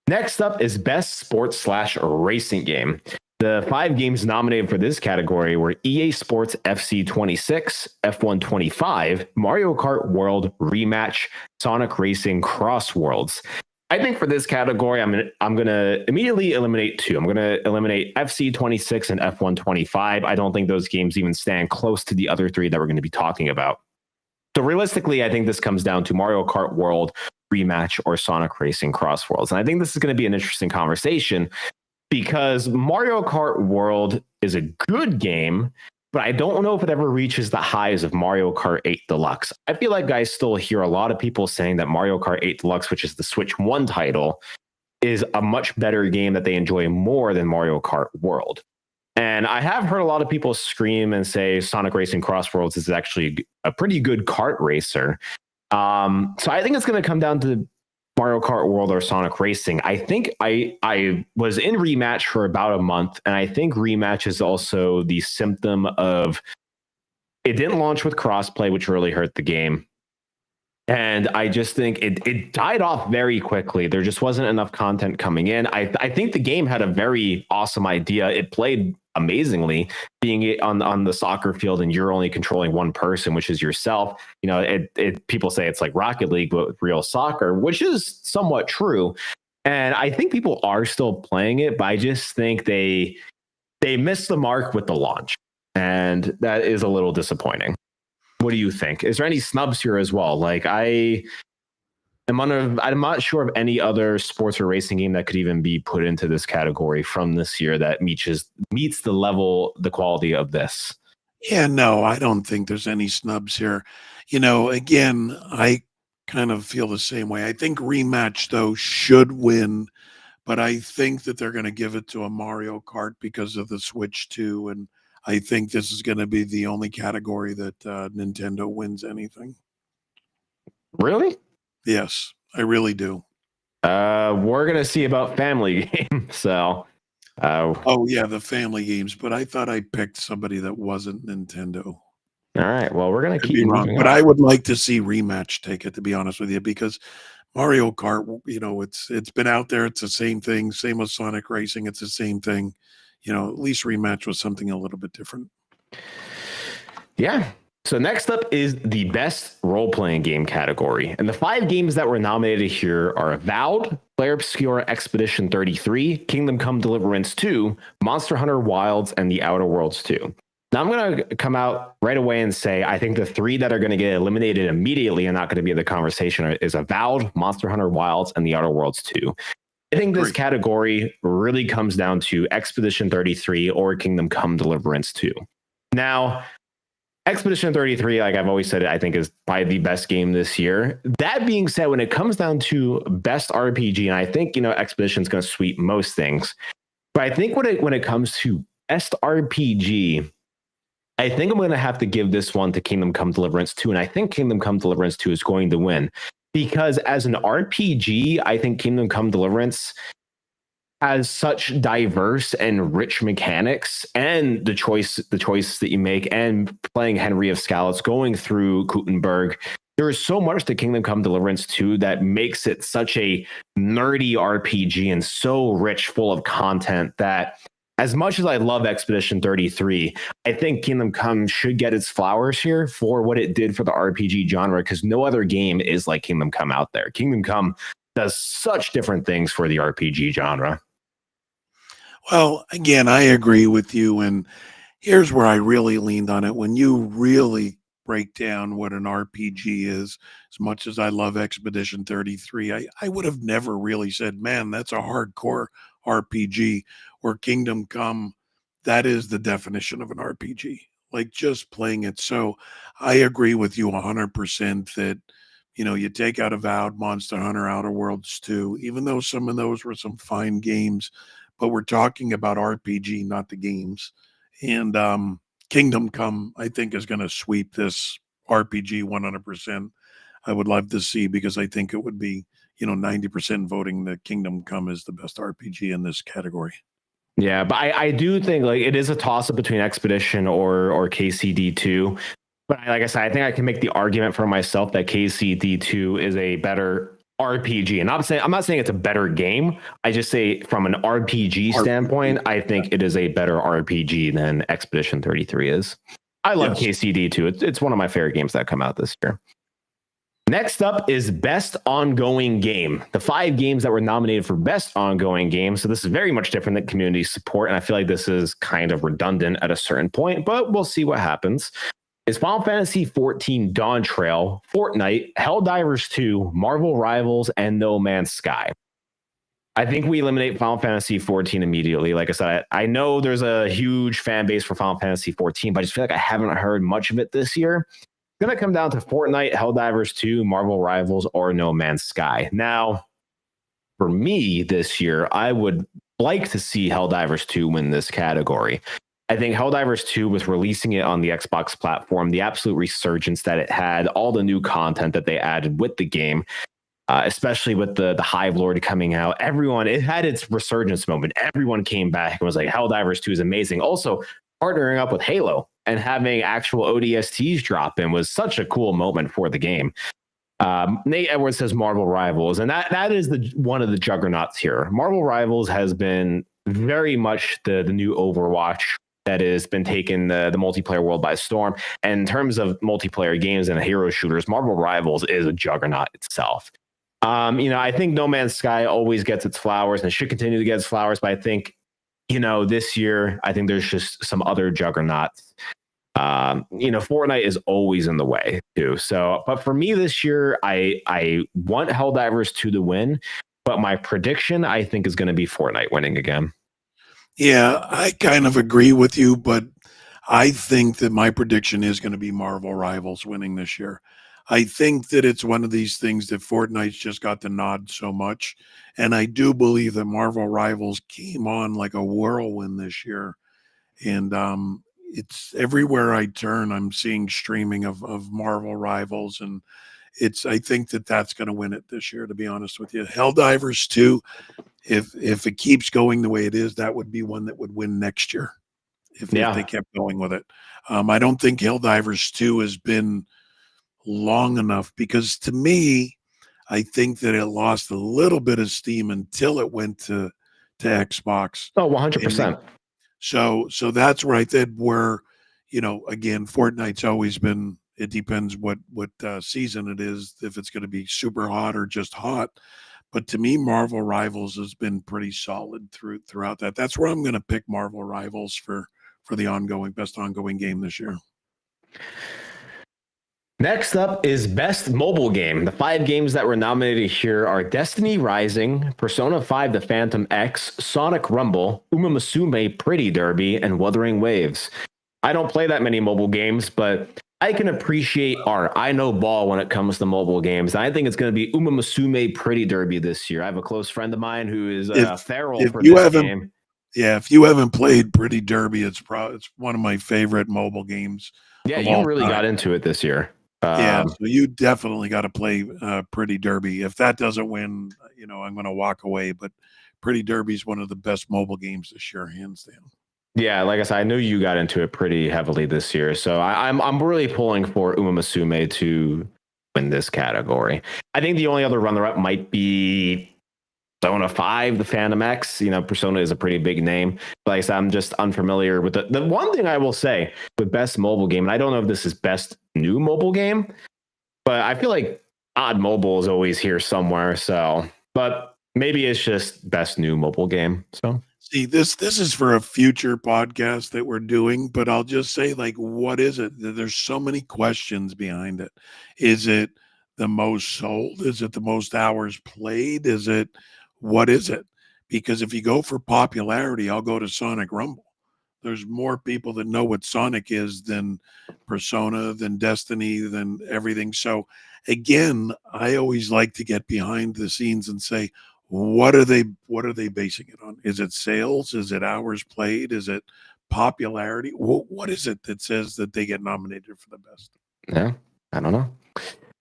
Next up is Best Sports / Racing Game. The 5 games nominated for this category were EA Sports FC 26, F1 25, Mario Kart World Rematch, Sonic Racing Cross Worlds. I think for this category, I'm going to immediately eliminate 2. I'm going to eliminate FC 26 and F1 25. I don't think those games even stand close to the other 3 that we're going to be talking about. So realistically, I think this comes down to Mario Kart World Rematch or Sonic Racing Cross Worlds. And I think this is going to be an interesting conversation, because Mario Kart World is a good game, but I don't know if it ever reaches the highs of Mario Kart 8 Deluxe. I feel like I still hear a lot of people saying that Mario Kart 8 Deluxe, which is the Switch 1 title, is a much better game that they enjoy more than Mario Kart World. And I have heard a lot of people scream and say Sonic Racing Cross Worlds is actually a pretty good kart racer. So I think it's going to come down to Mario Kart World or Sonic Racing. I think I was in Rematch for about a month, and I think Rematch is also the symptom of it didn't launch with crossplay, which really hurt the game. And I just think it died off very quickly. There just wasn't enough content coming in. I think the game had a very awesome idea. It played amazingly, being on the soccer field and you're only controlling one person, which is yourself. People say it's like Rocket League, but with real soccer, which is somewhat true. And I think people are still playing it, but I just think they missed the mark with the launch. And that is a little disappointing. What do you think? Is there any snubs here as well? Like I'm not sure of any other sports or racing game that could even be put into this category from this year that meets the quality of this. Yeah, no, I don't think there's any snubs here. Again, I kind of feel the same way. I think Rematch, though, should win, but I think that they're going to give it to a Mario Kart because of the Switch 2, and I think this is going to be the only category that Nintendo wins anything. Really? Yes, I really do. We're gonna see about family games. So, Oh yeah, the family games. But I thought I picked somebody that wasn't Nintendo. all right. Well, we're gonna Could keep be wrong, moving but on. I would like to see Rematch take it, to be honest with you, because Mario Kart, it's been out there. It's the same thing. Same with Sonic Racing. It's the same thing. At least Rematch was something a little bit different. Yeah. So next up is the best role-playing game category. And the 5 games that were nominated here are Avowed, Clair Obscur Expedition 33, Kingdom Come Deliverance 2, Monster Hunter Wilds, and The Outer Worlds 2. Now I'm going to come out right away and say I think the 3 that are going to get eliminated immediately and not going to be in the conversation is Avowed, Monster Hunter Wilds, and The Outer Worlds 2. I think this category really comes down to Expedition 33 or Kingdom Come Deliverance 2. Now, Expedition 33, like I've always said, I think is probably the best game this year. That being said, when it comes down to best RPG, and I think, Expedition is going to sweep most things, but I think when it comes to best RPG, I think I'm going to have to give this one to Kingdom Come Deliverance 2, and I think Kingdom Come Deliverance 2 is going to win. Because as an RPG, I think Kingdom Come Deliverance has such diverse and rich mechanics, and the choices that you make, and playing Henry of Skalitz, going through Kuttenberg. There is so much to Kingdom Come Deliverance 2 that makes it such a nerdy RPG and so rich, full of content that as much as I love Expedition 33, I think Kingdom Come should get its flowers here for what it did for the RPG genre, because no other game is like Kingdom Come out there. Kingdom Come does such different things for the RPG genre. Well, again, I agree with you. And here's where I really leaned on it. When you really break down what an RPG is, as much as I love Expedition 33, I would have never really said, man, that's a hardcore RPG. Or Kingdom Come, that is the definition of an RPG, like just playing it. So I agree with you 100% that, you take out Avowed, Monster Hunter, Outer Worlds 2, even though some of those were some fine games, but we're talking about RPG, not the games. And Kingdom Come, I think, is going to sweep this RPG 100%. I would love to see, because I think it would be, 90% voting that Kingdom Come is the best RPG in this category. Yeah, but I do think like it is a toss-up between Expedition or KCD2. But like I said, I think I can make the argument for myself that KCD2 is a better RPG. And I'm not saying it's a better game. I just say from an RPG standpoint, I think it is a better RPG than Expedition 33 is. I love KCD2. It's one of my favorite games that come out this year. Next up is Best Ongoing Game. The 5 games that were nominated for Best Ongoing Game. So this is very much different than community support. And I feel like this is kind of redundant at a certain point, but we'll see what happens. Is Final Fantasy XIV Dawntrail, Fortnite, Helldivers 2, Marvel Rivals, and No Man's Sky. I think we eliminate Final Fantasy XIV immediately. Like I said, I know there's a huge fan base for Final Fantasy XIV, but I just feel like I haven't heard much of it this year. It's going to come down to Fortnite, Helldivers 2, Marvel Rivals, or No Man's Sky. Now, for me this year, I would like to see Helldivers 2 win this category. I think Helldivers 2 was releasing it on the Xbox platform, the absolute resurgence that it had, all the new content that they added with the game, especially with the Hive Lord coming out. It had its resurgence moment. Everyone came back and was like, Helldivers 2 is amazing. Also, partnering up with Halo and having actual ODSTs drop in was such a cool moment for the game. Nate Edwards says Marvel Rivals, and that is one of the juggernauts here. Marvel Rivals has been very much the new Overwatch that has been taking the multiplayer world by storm. And in terms of multiplayer games and hero shooters, Marvel Rivals is a juggernaut itself. I think No Man's Sky always gets its flowers and it should continue to get its flowers, but I think, this year, I think there's just some other juggernauts. Fortnite is always in the way too. So, but for me this year, I want Helldivers 2 to win, but my prediction, I think, is going to be Fortnite winning again. Yeah, I kind of agree with you, but I think that my prediction is going to be Marvel Rivals winning this year. I think that it's one of these things that Fortnite's just got the nod so much. And I do believe that Marvel Rivals came on like a whirlwind this year. And it's everywhere I turn, I'm seeing streaming of Marvel Rivals. And I think that that's going to win it this year, to be honest with you. Helldivers 2, if it keeps going the way it is, that would be one that would win next year if they kept going with it. I don't think Helldivers 2 has been long enough, because to me, I think that it lost a little bit of steam until it went to Xbox. Oh, 100%. So that's where I said where, again, Fortnite's always been, it depends what season it is, if it's going to be super hot or just hot. But to me, Marvel Rivals has been pretty solid throughout that. That's where I'm going to pick Marvel Rivals for the best ongoing game this year. Next up is Best Mobile Game. The 5 games that were nominated here are Destiny Rising, Persona 5 The Phantom X, Sonic Rumble, Uma Musume Pretty Derby, and Wuthering Waves. I don't play that many mobile games, but I can appreciate art. I know ball when it comes to mobile games. I think it's going to be Uma Musume Pretty Derby this year. I have a close friend of mine who is feral for this game. Yeah, if you haven't played Pretty Derby, it's one of my favorite mobile games. Yeah, you really got into it this year. So you definitely got to play Pretty Derby. If that doesn't win, I'm going to walk away. But Pretty Derby is one of the best mobile games this year, hands down. Yeah, like I said, I know you got into it pretty heavily this year, so I'm really pulling for Uma Musume to win this category. I think the only other runner-up might be Persona 5, The Phantom X. Persona is a pretty big name. But like I said, I'm just unfamiliar with the one thing I will say with Best Mobile Game, and I don't know if this is Best New Mobile Game, but I feel like Odd Mobile is always here somewhere. So, but maybe it's just Best New Mobile Game. So. See, this is for a future podcast that we're doing, but I'll just say, what is it? There's so many questions behind it. Is it the most sold? Is it the most hours played? What is it? Because if you go for popularity, I'll go to Sonic Rumble. There's more people that know what Sonic is than Persona, than Destiny, than everything. So again, I always like to get behind the scenes and say, what are they basing it on? Is it sales? Is it hours played? Is it popularity? What is it that says that they get nominated for the best? Yeah, I don't know.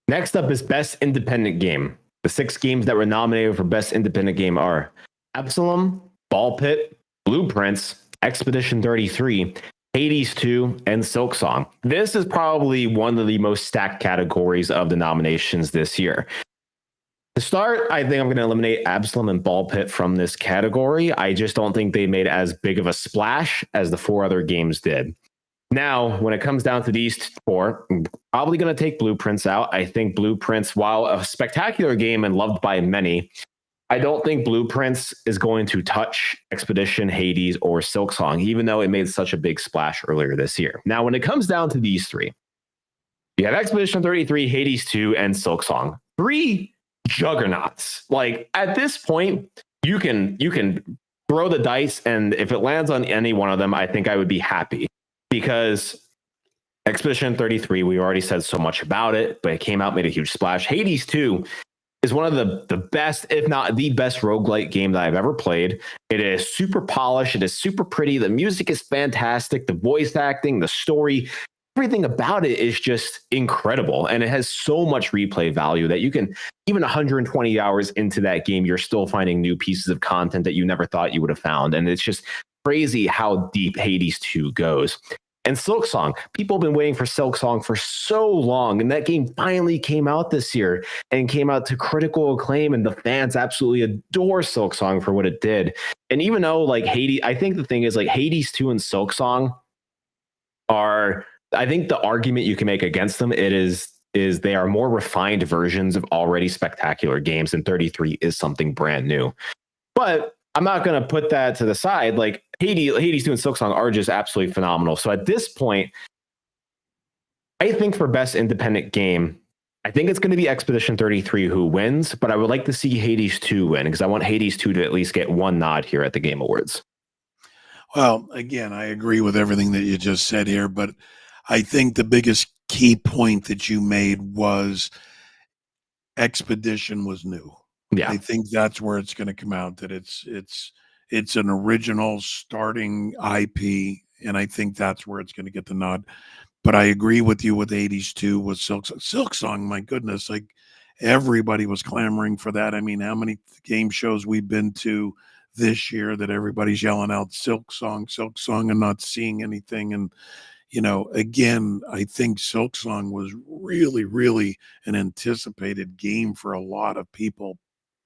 Next up is Best Independent Game. The 6 games that were nominated for Best Independent Game are Absalom, Ball Pit, Blueprints, Expedition 33, Hades 2, and Silksong. This is probably one of the most stacked categories of the nominations this year. To start, I think I'm going to eliminate Absalom and Ball Pit from this category. I just don't think they made as big of a splash as the 4 other games did. Now, when it comes down to these 4, I'm probably going to take Blueprints out. I think Blueprints, while a spectacular game and loved by many, I don't think Blueprints is going to touch Expedition, Hades, or Silksong, even though it made such a big splash earlier this year. Now, when it comes down to these 3, you have Expedition 33, Hades 2, and Silksong. 3 juggernauts. At this point, you can throw the dice, and if it lands on any one of them, I think I would be happy, because Expedition 33, we already said so much about it, but it came out, made a huge splash. Hades 2 is one of the best, if not the best, roguelike game that I've ever played. It is super polished. It is super pretty. The music is fantastic. The voice acting, the story, everything about it is just incredible. And it has so much replay value that you can, even 120 hours into that game, you're still finding new pieces of content that you never thought you would have found. And it's just crazy how deep Hades 2 goes. And Silksong, people have been waiting for Silksong for so long, and that game finally came out this year and came out to critical acclaim, and the fans absolutely adore Silksong for what it did. And even though Hades, I think the thing is Hades 2 and Silksong are, I think the argument you can make against them is they are more refined versions of already spectacular games, and 33 is something brand new. But I'm not going to put that to the side. Hades 2 and Silksong are just absolutely phenomenal. So at this point, I think for Best Independent Game, I think it's going to be Expedition 33 who wins, but I would like to see Hades 2 win, because I want Hades 2 to at least get one nod here at the Game Awards. Well, again, I agree with everything that you just said here, but I think the biggest key point that you made was Expedition was new. Yeah. I think that's where it's going to come out, that it's an original starting IP, and I think that's where it's going to get the nod. But I agree with you with 80s too, with Silk Song. My goodness, like everybody was clamoring for that. I mean, how many game shows we've been to this year that everybody's yelling out Silk Song, and not seeing anything. And again, I think Silk Song was really, really an anticipated game for a lot of people,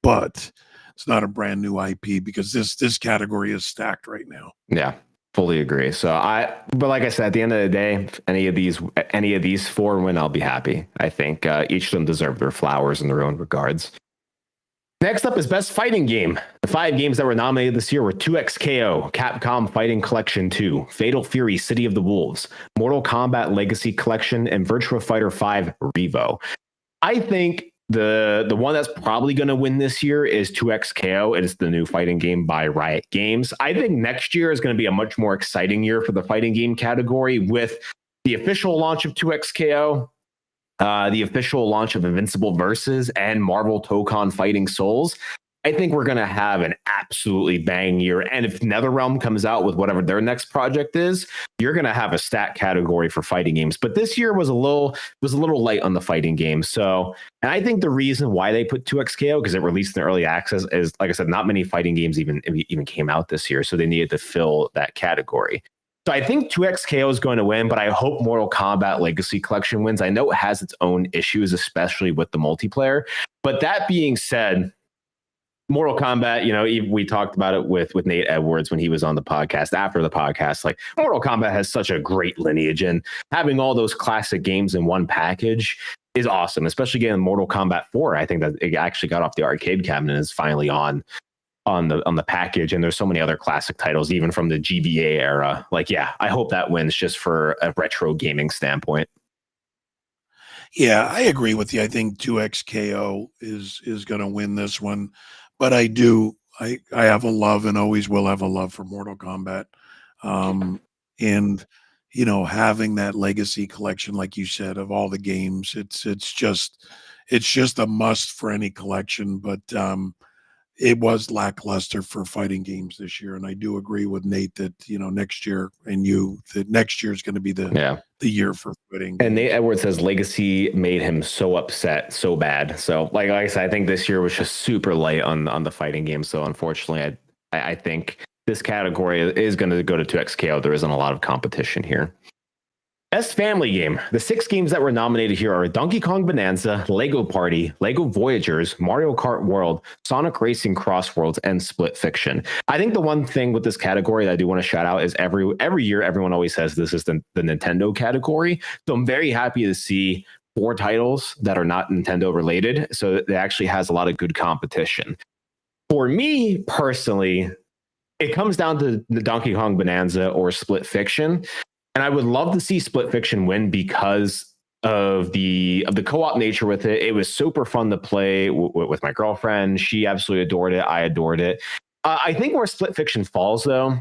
but it's not a brand new IP because this category is stacked right now. Yeah, fully agree. But like I said, at the end of the day, if any of these four win, I'll be happy. I think each of them deserve their flowers in their own regards. Next up is Best Fighting Game. The 5 games that were nominated this year were 2XKO, Capcom Fighting Collection 2, Fatal Fury City of the Wolves, Mortal Kombat Legacy Collection, and Virtua Fighter 5 Revo. I think the one that's probably going to win this year is 2XKO. It is the new fighting game by Riot Games. I think next year is going to be a much more exciting year for the fighting game category with the official launch of 2XKO, the official launch of Invincible Versus, and Marvel Tokon Fighting Souls. I think we're going to have an absolutely bang year. And if NetherRealm comes out with whatever their next project is, you're going to have a stat category for fighting games. But this year was a little light on the fighting games. So, and I think the reason why they put 2XKO, because it released in early access, is, like I said, not many fighting games even came out this year. So they needed to fill that category. So I think 2XKO is going to win, but I hope Mortal Kombat Legacy Collection wins. I know it has its own issues, especially with the multiplayer. But that being said, Mortal Kombat, we talked about it with Nate Edwards when he was on the podcast, after the podcast, like Mortal Kombat has such a great lineage, and having all those classic games in one package is awesome, especially getting Mortal Kombat 4. I think that it actually got off the arcade cabinet and is finally on the package. And there's so many other classic titles, even from the GBA era. Like, yeah, I hope that wins just for a retro gaming standpoint. Yeah, I agree with you. I think 2XKO is going to win this one. But I have a love and always will have a love for Mortal Kombat. And, having that legacy collection, like you said, of all the games, it's just a must for any collection. But it was lackluster for fighting games this year. And I do agree with Nate that, next year, and that next year is going to be the year for fighting. And Nate Edwards says Legacy made him so upset, so bad. So like I said, I think this year was just super light on the fighting game. So unfortunately, I think this category is going to go to 2XKO. There isn't a lot of competition here. Best Family Game. The 6 games that were nominated here are Donkey Kong Bonanza, Lego Party, Lego Voyagers, Mario Kart World, Sonic Racing Cross Worlds, and Split Fiction. I think the one thing with this category that I do want to shout out is every year everyone always says this is the Nintendo category. So I'm very happy to see 4 titles that are not Nintendo related. So it actually has a lot of good competition. For me personally, it comes down to the Donkey Kong Bonanza or Split Fiction. And I would love to see Split Fiction win because of the co-op nature with it. It was super fun to play with my girlfriend. She absolutely adored it. I adored it. I think where Split Fiction falls, though,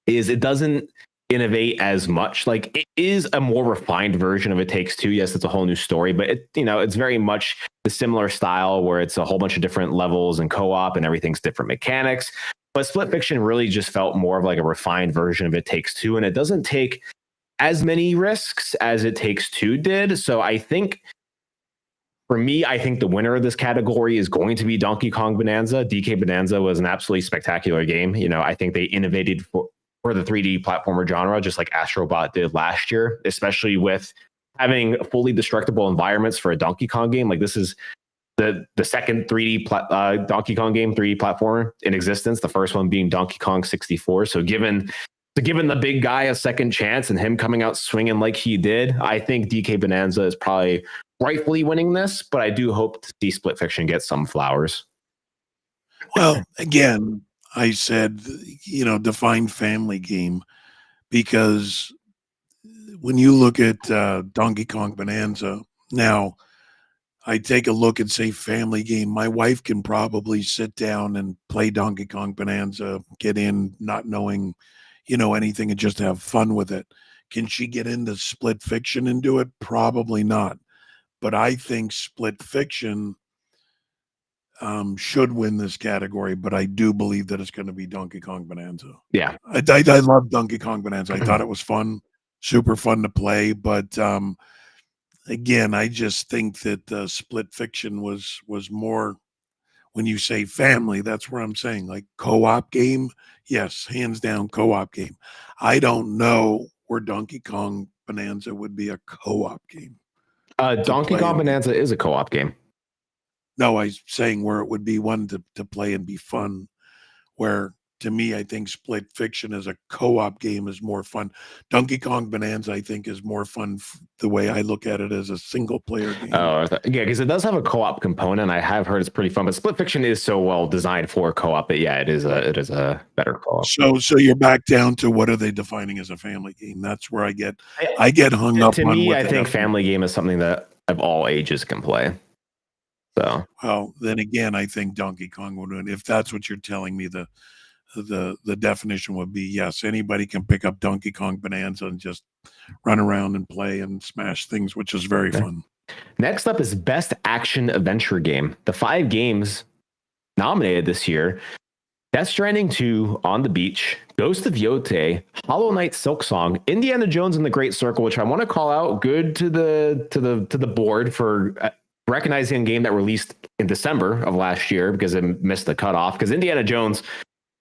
is it doesn't innovate as much. Like, it is a more refined version of It Takes Two. Yes, it's a whole new story, but it's very much the similar style where it's a whole bunch of different levels and co-op and everything's different mechanics. But Split Fiction really just felt more of like a refined version of It Takes Two, and it doesn't take as many risks as It Takes Two did. So I think, for me, I think the winner of this category is going to be Donkey Kong Bonanza. DK Bonanza was an absolutely spectacular game. I think they innovated for the 3D platformer genre, just like Astrobot did last year, especially with having fully destructible environments for a Donkey Kong game. Like, this is the second 3D Donkey Kong game, 3D platformer in existence. The first one being Donkey Kong 64. So given the big guy a second chance and him coming out swinging like he did, I think DK Bonanza is probably rightfully winning this. But I do hope to see Split Fiction get some flowers. Well, again, I said, define family game, because when you look at Donkey Kong Bonanza now, I take a look and say family game. My wife can probably sit down and play Donkey Kong Bonanza, get in not knowing, anything, and just have fun with it. Can she get into Split Fiction and do it? Probably not. But I think Split Fiction should win this category, but I do believe that it's going to be Donkey Kong Bonanza. Yeah. I love Donkey Kong Bonanza. I thought it was fun, super fun to play. But again, I just think that Split Fiction was more, when you say family, that's where I'm saying, like, co-op game. Yes, hands down co-op game. I don't know where Donkey Kong Bonanza would be a co-op game. Donkey Kong Bonanza is a co-op game. No, I'm saying where it would be one to play and be fun, where to me, I think Split Fiction as a co-op game is more fun. Donkey Kong Bonanza, I think, is more fun the way I look at it as a single player game. Oh, yeah, because it does have a co-op component. I have heard it's pretty fun, but Split Fiction is so well designed for co-op. But yeah, it is a better co-op. So you're back down to what are they defining as a family game? That's where I get hung up on. To me, I think family game is something that of all ages can play. So, well, then again, I think Donkey Kong would win. If that's what you're telling me, the definition would be yes, anybody can pick up Donkey Kong Bonanza and just run around and play and smash things, which is very fun. Next up is Best Action Adventure Game. The 5 games nominated this year: Death Stranding 2, On the Beach, Ghost of Yotei, Hollow Knight Silksong, Indiana Jones and the Great Circle, which I want to call out good to the board for recognizing a game that released in December of last year because it missed the cutoff, because Indiana Jones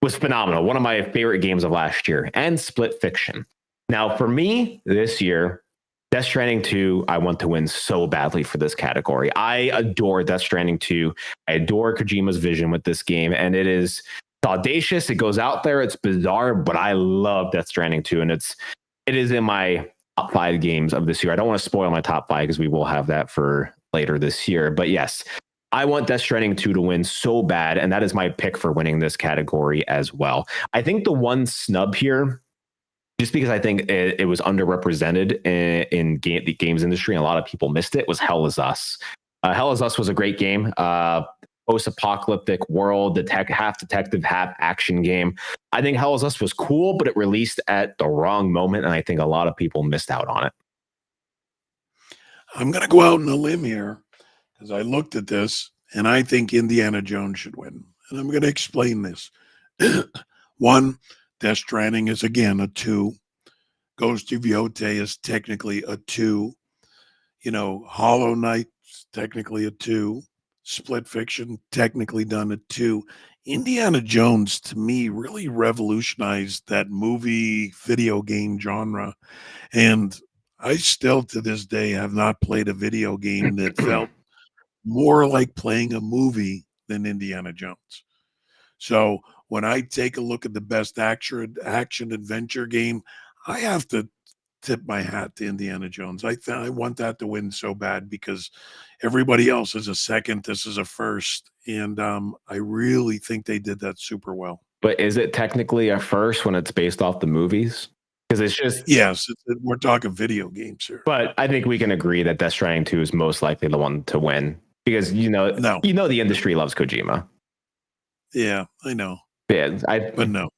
was phenomenal. One of my favorite games of last year, and Split Fiction. Now, for me this year, Death Stranding 2, I want to win so badly for this category. I adore Death Stranding 2. I adore Kojima's vision with this game, and it's audacious. It goes out there. It's bizarre, but I love Death Stranding 2, and it is in my top 5 games of this year. I don't want to spoil my top 5 because we will have that for later this year. But yes, I want Death Stranding 2 to win so bad, and that is my pick for winning this category as well. I think the one snub here, just because I think it was underrepresented in the games industry, and a lot of people missed it, was Hell Is Us. Hell Is Us was a great game. Post-apocalyptic world, half detective, half action game. I think Hell Is Us was cool, but it released at the wrong moment, and I think a lot of people missed out on it. I'm going to go out on a limb here because I looked at this and I think Indiana Jones should win. And I'm going to explain this. 1, Death Stranding is again a 2. Ghost of Yotei is technically a 2. Hollow Knight is technically a 2. Split Fiction technically done a 2. Indiana Jones, to me, really revolutionized that movie video game genre. And I still, to this day, have not played a video game that felt more like playing a movie than Indiana Jones. So when I take a look at the best action adventure game, I have to tip my hat to Indiana Jones. I want that to win so bad because everybody else is a second. This is a first. And I really think they did that super well. But is it technically a first when it's based off the movies? Because it's just... Yes, we're talking video games here. But I think we can agree that Death Stranding 2 is most likely the one to win because, the industry loves Kojima. Yeah, I know. Yeah, but no.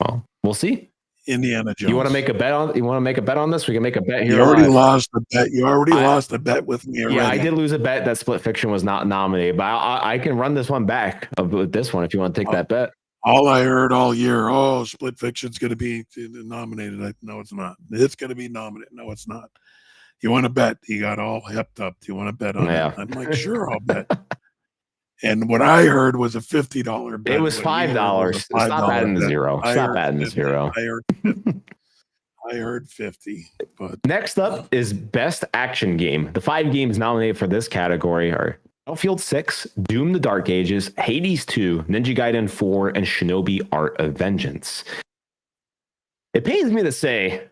Well, we'll see. Indiana Jones. You want to make a bet on? You want to make a bet on this? We can make a bet here. You already lost a bet. You already lost a bet with me already. Yeah, I did lose a bet that Split Fiction was not nominated, but I can run this one back with this one if you want to take that bet. All I heard all year, Split Fiction's going to be nominated. No, it's not. It's going to be nominated. No, it's not. You want to bet? You got all hepped up. Do you want to bet on it? I'm like, sure, I'll bet. And what I heard was a $50 bet. It was $5. Stop adding the zero. Stop adding the zero. I heard 50. But next up is Best Action Game. The 5 games nominated for this category are Battlefield 6, Doom: The Dark Ages, Hades 2, Ninja Gaiden 4, and Shinobi Art of Vengeance. It pains me to say,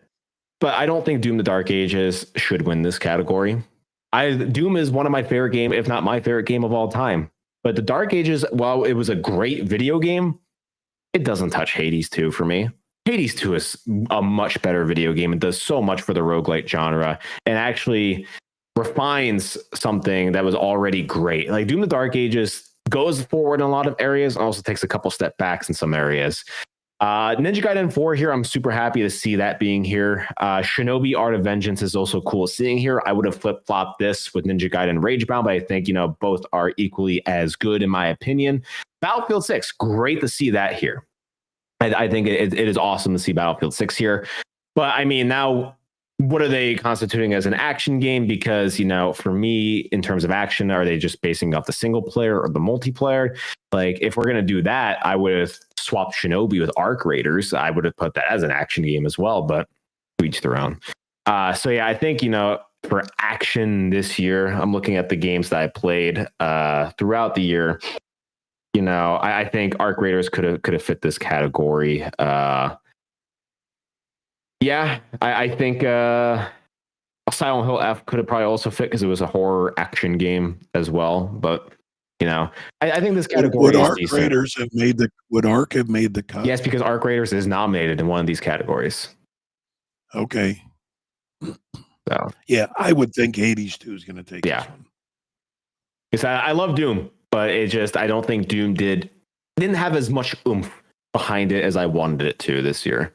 but I don't think Doom: The Dark Ages should win this category. Doom is one of my favorite games, if not my favorite game of all time. But The Dark Ages, while it was a great video game, it doesn't touch Hades 2 for me. Hades 2 is a much better video game. It does so much for the roguelite genre and actually refines something that was already great. Like Doom: The Dark Ages goes forward in a lot of areas and also takes a couple step backs in some areas. Ninja Gaiden 4 here, I'm super happy to see that being here. Shinobi Art of Vengeance is also cool seeing here. I would have flip-flopped this with Ninja Gaiden Ragebound, but I think, both are equally as good in my opinion. Battlefield 6, great to see that here. I think it is awesome to see Battlefield 6 here. But I mean, now, what are they constituting as an action game? Because, for me, in terms of action, are they just basing off the single player or the multiplayer? Like, if we're going to do that, I would have swapped Shinobi with Arc Raiders. I would have put that as an action game as well, but to each their own. So, yeah, I think, for action this year, I'm looking at the games that I played throughout the year. I think Arc Raiders could have fit this category. I think Silent Hill F could have probably also fit because it was a horror action game as well. But I think this category would is Arc decent. Raiders would Arc have made the cut? Yes, because Arc Raiders is nominated in one of these categories. Okay. So Yeah, I would think Hades 2 is going to take Yeah. this one. because I love Doom, but I don't think Doom didn't have as much oomph behind it as I wanted it to this year.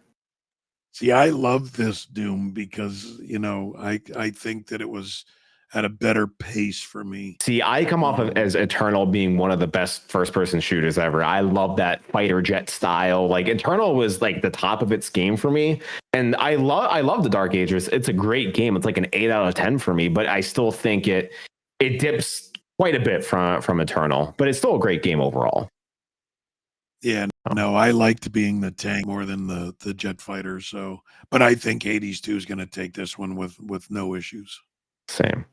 See, I love this Doom because, I think that it was at a better pace for me. See, I come off of as Eternal being one of the best first-person shooters ever. I love that fighter jet style. Like Eternal was like the top of its game for me, and I love the Dark Ages. It's a great game. It's like an 8 out of 10 for me, but I still think it dips quite a bit from Eternal, but it's still a great game overall. Yeah, no, I liked being the tank more than the jet fighter. So, but I think Hades 2 is going to take this one with no issues. Same.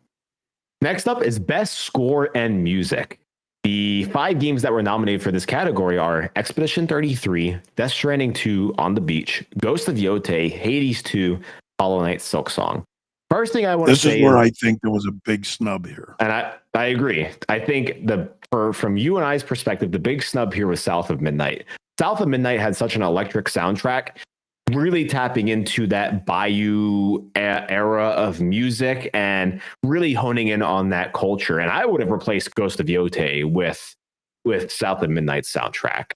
Next up is Best Score and Music. The 5 games that were nominated for this category are Expedition 33, Death Stranding 2 On the Beach, Ghost of Yotei, Hades 2, Hollow Knight Silksong. First thing I want to say is where I think there was a big snub here. And I agree. I think from you and I's perspective, the big snub here was South of Midnight. South of Midnight had such an electric soundtrack, really tapping into that Bayou era of music and really honing in on that culture. And I would have replaced Ghost of Yotei with South of Midnight's soundtrack.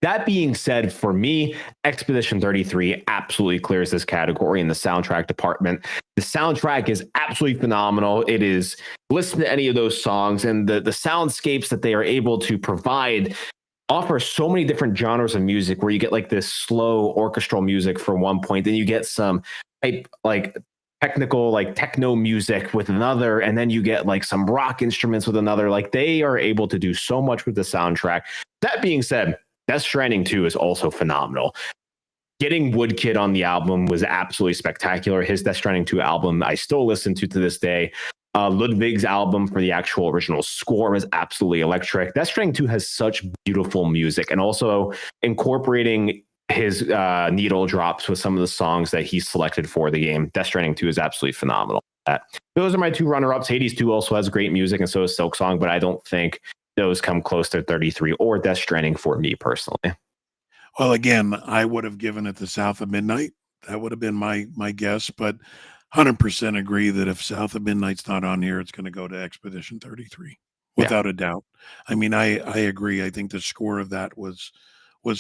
That being said, for me, Expedition 33 absolutely clears this category in the soundtrack department. The soundtrack is absolutely phenomenal. It is, listen to any of those songs, and the soundscapes that they are able to provide offer so many different genres of music, where you get like this slow orchestral music for one point, then you get some like technical, like techno music with another, and then you get like some rock instruments with another. Like they are able to do so much with the soundtrack. That being said, Death Stranding 2 is also phenomenal. Getting Woodkid on the album was absolutely spectacular. His Death Stranding 2 album, I still listen to this day. Ludwig's album for the actual original score was absolutely electric. Death Stranding 2 has such beautiful music, and also incorporating his needle drops with some of the songs that he selected for the game. Death Stranding 2 is absolutely phenomenal. Those are my 2 runner-ups. Hades 2 also has great music, and so is Silksong, but I don't think those come close to 33 or Death Stranding for me personally. Well, again, I would have given it to South of Midnight. That would have been my guess, but 100% agree that if South of Midnight's not on here, it's going to go to Expedition 33 without a doubt. I mean, I agree. I think the score of that was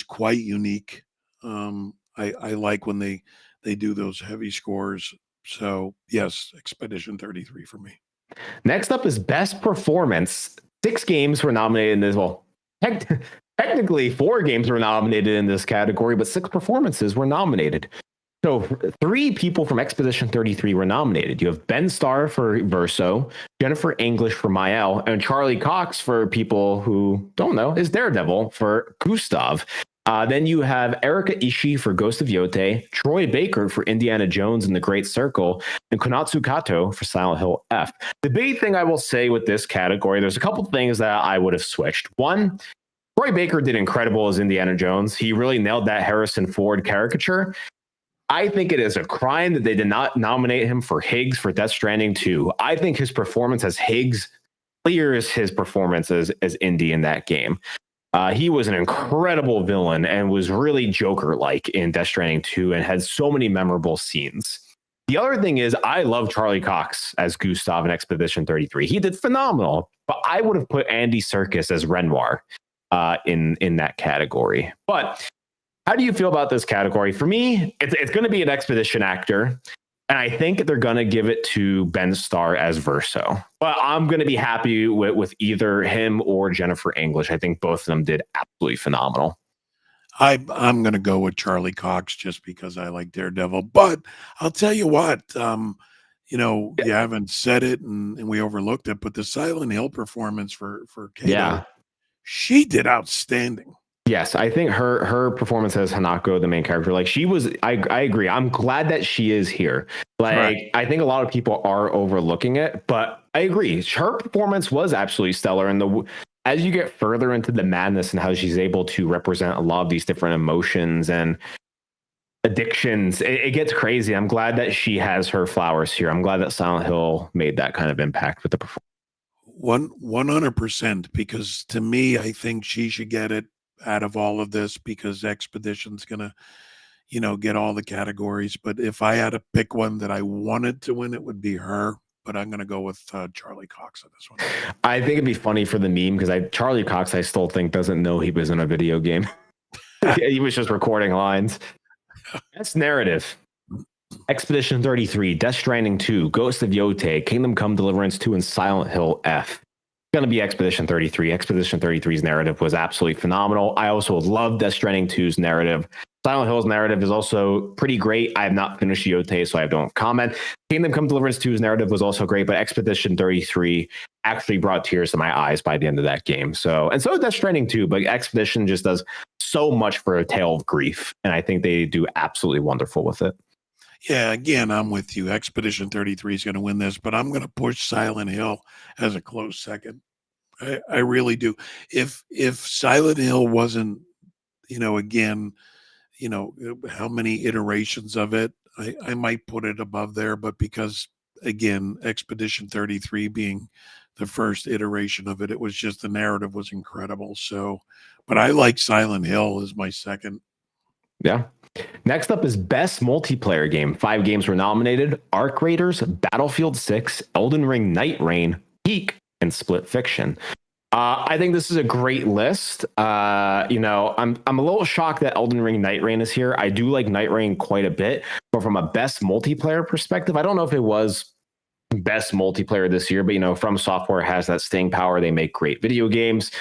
quite unique. I like when they do those heavy scores. So yes, Expedition 33 for me. Next up is Best Performance. 6 games were nominated in this. Well, technically 4 games were nominated in this category, but 6 performances were nominated. So 3 people from Expedition 33 were nominated. You have Ben Starr for Verso, Jennifer English for Mael, and Charlie Cox, for people who don't know, is Daredevil for Gustav. Then you have Erika Ishii for Ghost of Yotei, Troy Baker for Indiana Jones and the Great Circle, and Konatsu Kato for Silent Hill F. The big thing I will say with this category, there's a couple things that I would have switched. One, Troy Baker did incredible as Indiana Jones. He really nailed that Harrison Ford caricature. I think it is a crime that they did not nominate him for Higgs for Death Stranding 2. I think his performance as Higgs clears his performance as Indy in that game. He was an incredible villain and was really Joker-like in Death Stranding 2 and had so many memorable scenes. The other thing is, I love Charlie Cox as Gustav in Expedition 33. He did phenomenal, but I would have put Andy Serkis as Renoir in that category. But How do you feel about this category? For me, it's going to be an Expedition actor. And I think they're going to give it to Ben Starr as Verso. But I'm going to be happy with either him or Jennifer English. I think both of them did absolutely phenomenal. I'm going to go with Charlie Cox just because I like Daredevil. But I'll tell you what, you haven't said it and we overlooked it, but the Silent Hill performance for Kato, she did outstanding. Yes, I think her performance as Hanako, the main character, like she was, I agree. I'm glad that she is here. Like, right. I think a lot of people are overlooking it, but I agree. Her performance was absolutely stellar. And as you get further into the madness and how she's able to represent a lot of these different emotions and addictions, it gets crazy. I'm glad that she has her flowers here. I'm glad that Silent Hill made that kind of impact with the performance. 100%, because to me, I think she should get it out of all of this because Expedition's gonna, get all the categories. But if I had to pick one that I wanted to win, it would be her. But I'm gonna go with Charlie Cox on this one. I think it'd be funny for the meme because Charlie Cox, I still think doesn't know he was in a video game. He was just recording lines. That's narrative. Expedition 33, Death Stranding 2, Ghost of Yotei, Kingdom Come Deliverance 2, and Silent Hill F. Going to be Expedition 33. Expedition 33's narrative was absolutely phenomenal. I also love Death Stranding 2's narrative. Silent Hill's narrative is also pretty great. I have not finished Yotei, so I don't comment. Kingdom Come Deliverance 2's narrative was also great, but Expedition 33 actually brought tears to my eyes by the end of that game. So did Death Stranding 2, but Expedition just does so much for a tale of grief, and I think they do absolutely wonderful with it. Yeah, again, I'm with you. Expedition 33 is going to win this, but I'm going to push Silent Hill as a close second. I really do. If Silent Hill wasn't, again, how many iterations of it, I might put it above there. But because, again, Expedition 33 being the first iteration of it, it was just the narrative was incredible. So, but I like Silent Hill as my second. Yeah. Next up is Best Multiplayer Game. 5 games were nominated: Arc Raiders, Battlefield 6, Elden Ring Night Rain, Peak, and Split Fiction. I think this is a great list. I'm a little shocked that Elden Ring Night Rain is here. I do like Night Rain quite a bit, but from a best multiplayer perspective, I don't know if it was best multiplayer this year, but From Software has that staying power. They make great video games.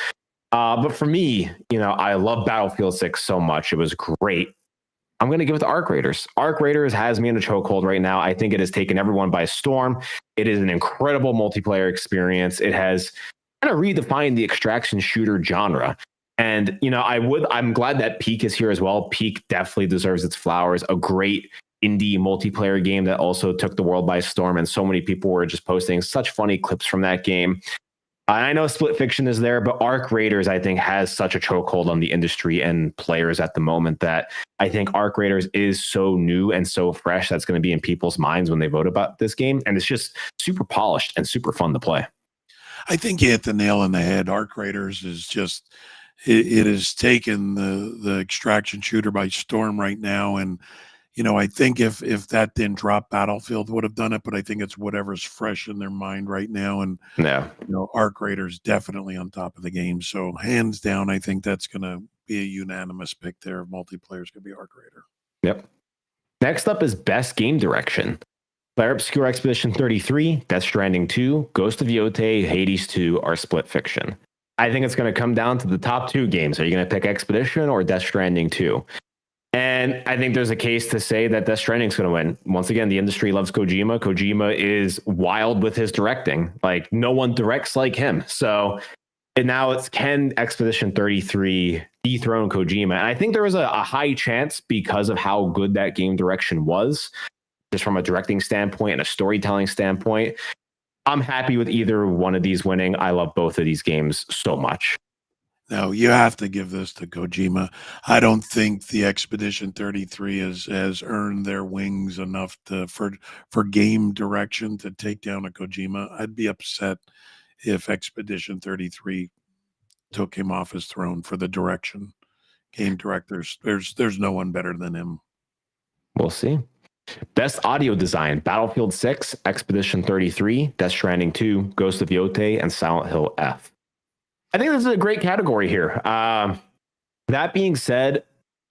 But for me, I love Battlefield 6 so much. It was great. I'm going to give it to Arc Raiders. Arc Raiders has me in a chokehold right now. I think it has taken everyone by storm. It is an incredible multiplayer experience. It has kind of redefined the extraction shooter genre. And, I'm glad that Peak is here as well. Peak definitely deserves its flowers. A great indie multiplayer game that also took the world by storm. And so many people were just posting such funny clips from that game. I know Split Fiction is there, but Arc Raiders, I think, has such a chokehold on the industry and players at the moment that I think Arc Raiders is so new and so fresh that's going to be in people's minds when they vote about this game. And it's just super polished and super fun to play. I think you hit the nail on the head. Arc Raiders is just, it has taken the extraction shooter by storm right now. And, I think if that didn't drop, Battlefield would have done it, but I think it's whatever's fresh in their mind right now. And, Arc Raiders definitely on top of the game. So hands down, I think that's going to be a unanimous pick there. Multiplayer is going to be Arc Raider. Yep. Next up is Best Game Direction. Clair Obscur Expedition 33, Death Stranding 2, Ghost of Yotei, Hades 2 are Split Fiction. I think it's going to come down to the top 2 games. Are you going to pick Expedition or Death Stranding 2? And I think there's a case to say that Death Stranding is going to win. Once again, the industry loves Kojima. Kojima is wild with his directing. Like, no one directs like him. So and now it's can Expedition 33 dethrone Kojima? And I think there was a high chance because of how good that game direction was, just from a directing standpoint and a storytelling standpoint. I'm happy with either one of these winning. I love both of these games so much. No, you have to give this to Kojima. I don't think the Expedition 33 has earned their wings enough for game direction to take down a Kojima. I'd be upset if Expedition 33 took him off his throne for the direction. Game directors, there's no one better than him. We'll see. Best audio design: Battlefield 6, Expedition 33, Death Stranding 2, Ghost of Yotei, and Silent Hill F. I think this is a great category here. That being said,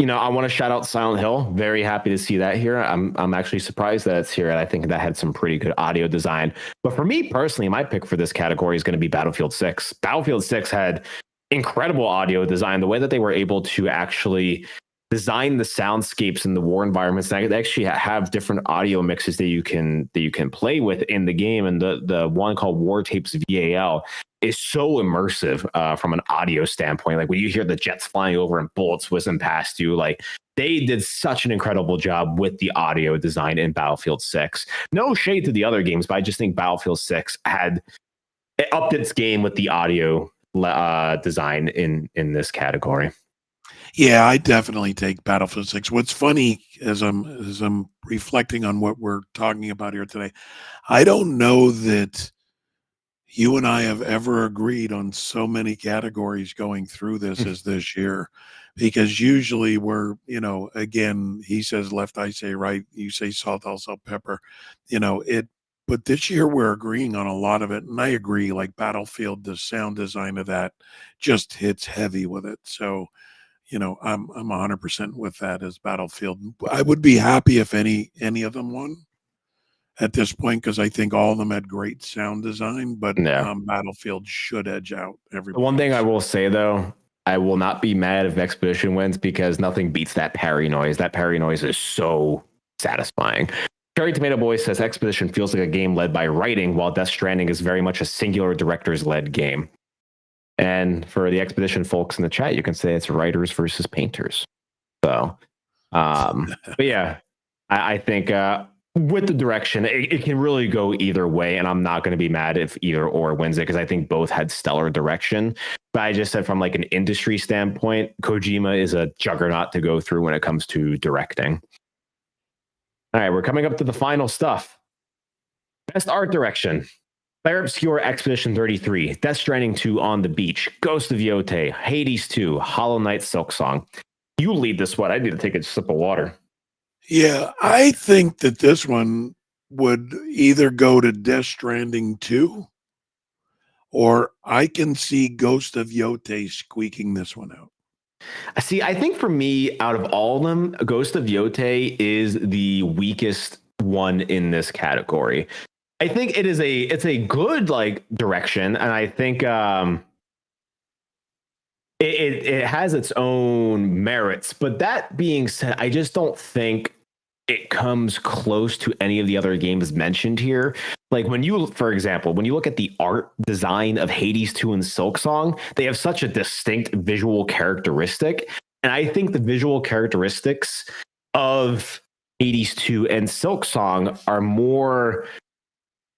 I want to shout out Silent Hill. Very happy to see that here. I'm actually surprised that it's here, and I think that had some pretty good audio design. But for me personally, my pick for this category is going to be Battlefield 6. Battlefield 6 had incredible audio design. The way that they were able to actually design the soundscapes in the war environments, they actually have different audio mixes that you can play with in the game. And the one called War Tapes VAL is so immersive from an audio standpoint. Like when you hear the jets flying over and bullets whizzing past you, like they did such an incredible job with the audio design in Battlefield 6. No shade to the other games, but I just think Battlefield 6 it upped its game with the audio design in this category. Yeah, I definitely take Battlefield 6. What's funny as I'm reflecting on what we're talking about here today, I don't know that you and I have ever agreed on so many categories going through this as this year, because usually we're, again, he says left, I say right, you say salt, I'll say pepper, but this year we're agreeing on a lot of it. And I agree, like Battlefield, the sound design of that just hits heavy with it. So, I'm 100% with that as Battlefield. I would be happy if any of them won at this point, because I think all of them had great sound design, but Battlefield should edge out everybody. The one thing I will say, though, I will not be mad if Expedition wins, because nothing beats that parry noise. That parry noise is so satisfying. Cherry Tomato Boy says Expedition feels like a game led by writing, while Death Stranding is very much a singular directors-led game. And for the Expedition folks in the chat, you can say it's writers versus painters. So, but yeah, I think with the direction, it can really go either way. And I'm not going to be mad if either or wins it, because I think both had stellar direction. But I just said from like an industry standpoint, Kojima is a juggernaut to go through when it comes to directing. All right, we're coming up to the final stuff. Best art direction. Claire Obscure Expedition 33, Death Stranding 2 On the Beach, Ghost of Yotei, Hades 2, Hollow Knight Silksong. You lead this one. I need to take a sip of water. Yeah, I think that this one would either go to Death Stranding 2, or I can see Ghost of Yotei squeaking this one out. See, I think for me, out of all of them, Ghost of Yotei is the weakest one in this category. I think it's a good like direction, and I think it has its own merits. But that being said, I just don't think it comes close to any of the other games mentioned here. Like for example, when you look at the art design of Hades 2 and Silksong, they have such a distinct visual characteristic. And I think the visual characteristics of Hades 2 and Silksong are more,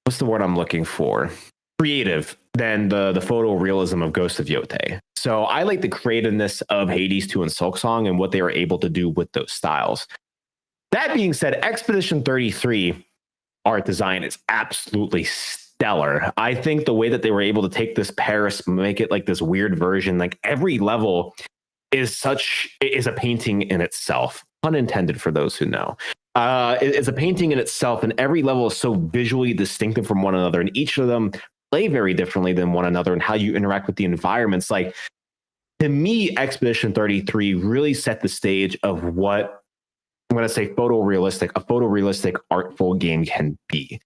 what's the word I'm looking for? Creative than the photorealism of Ghost of Yotei. So I like the creativeness of Hades 2 and Silksong and what they were able to do with those styles. That being said, Expedition 33 art design is absolutely stellar. I think the way that they were able to take this Paris, make it like this weird version, like every level is a painting in itself, pun intended for those who know. It's a painting in itself, and every level is so visually distinctive from one another, and each of them play very differently than one another, and how you interact with the environments. Like, to me, Expedition 33 really set the stage of what I'm going to say a photorealistic artful game can be.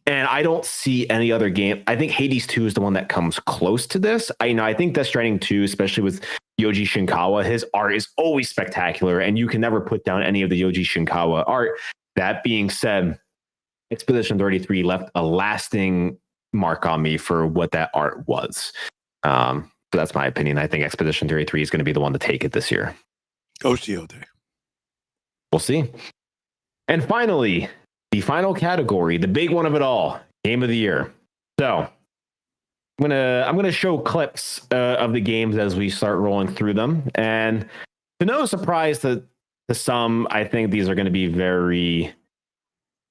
And I don't see any other game. I think Hades 2 is the one that comes close to this. I think Death Stranding 2, especially with Yoji Shinkawa, his art is always spectacular, and you can never put down any of the Yoji Shinkawa art. That being said, Expedition 33 left a lasting mark on me for what that art was. So that's my opinion. I think Expedition 33 is going to be the one to take it this year. Ghost of Yotei. We'll see. And finally, the final category, the big one of it all, Game of the Year. So I'm gonna show clips of the games as we start rolling through them, and to no surprise to some, I think these are going to be very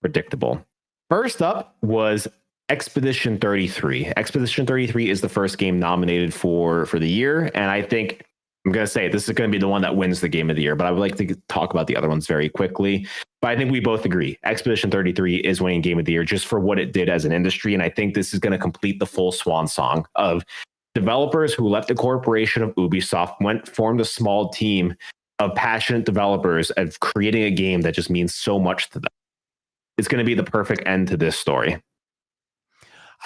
predictable. First up was Expedition 33. Expedition 33 is the first game nominated for the year, and I think I'm going to say this is going to be the one that wins the Game of the Year, but I would like to talk about the other ones very quickly. But I think we both agree Expedition 33 is winning Game of the Year just for what it did as an industry. And I think this is going to complete the full swan song of developers who left the corporation of Ubisoft, formed a small team of passionate developers of creating a game that just means so much to them. It's going to be the perfect end to this story.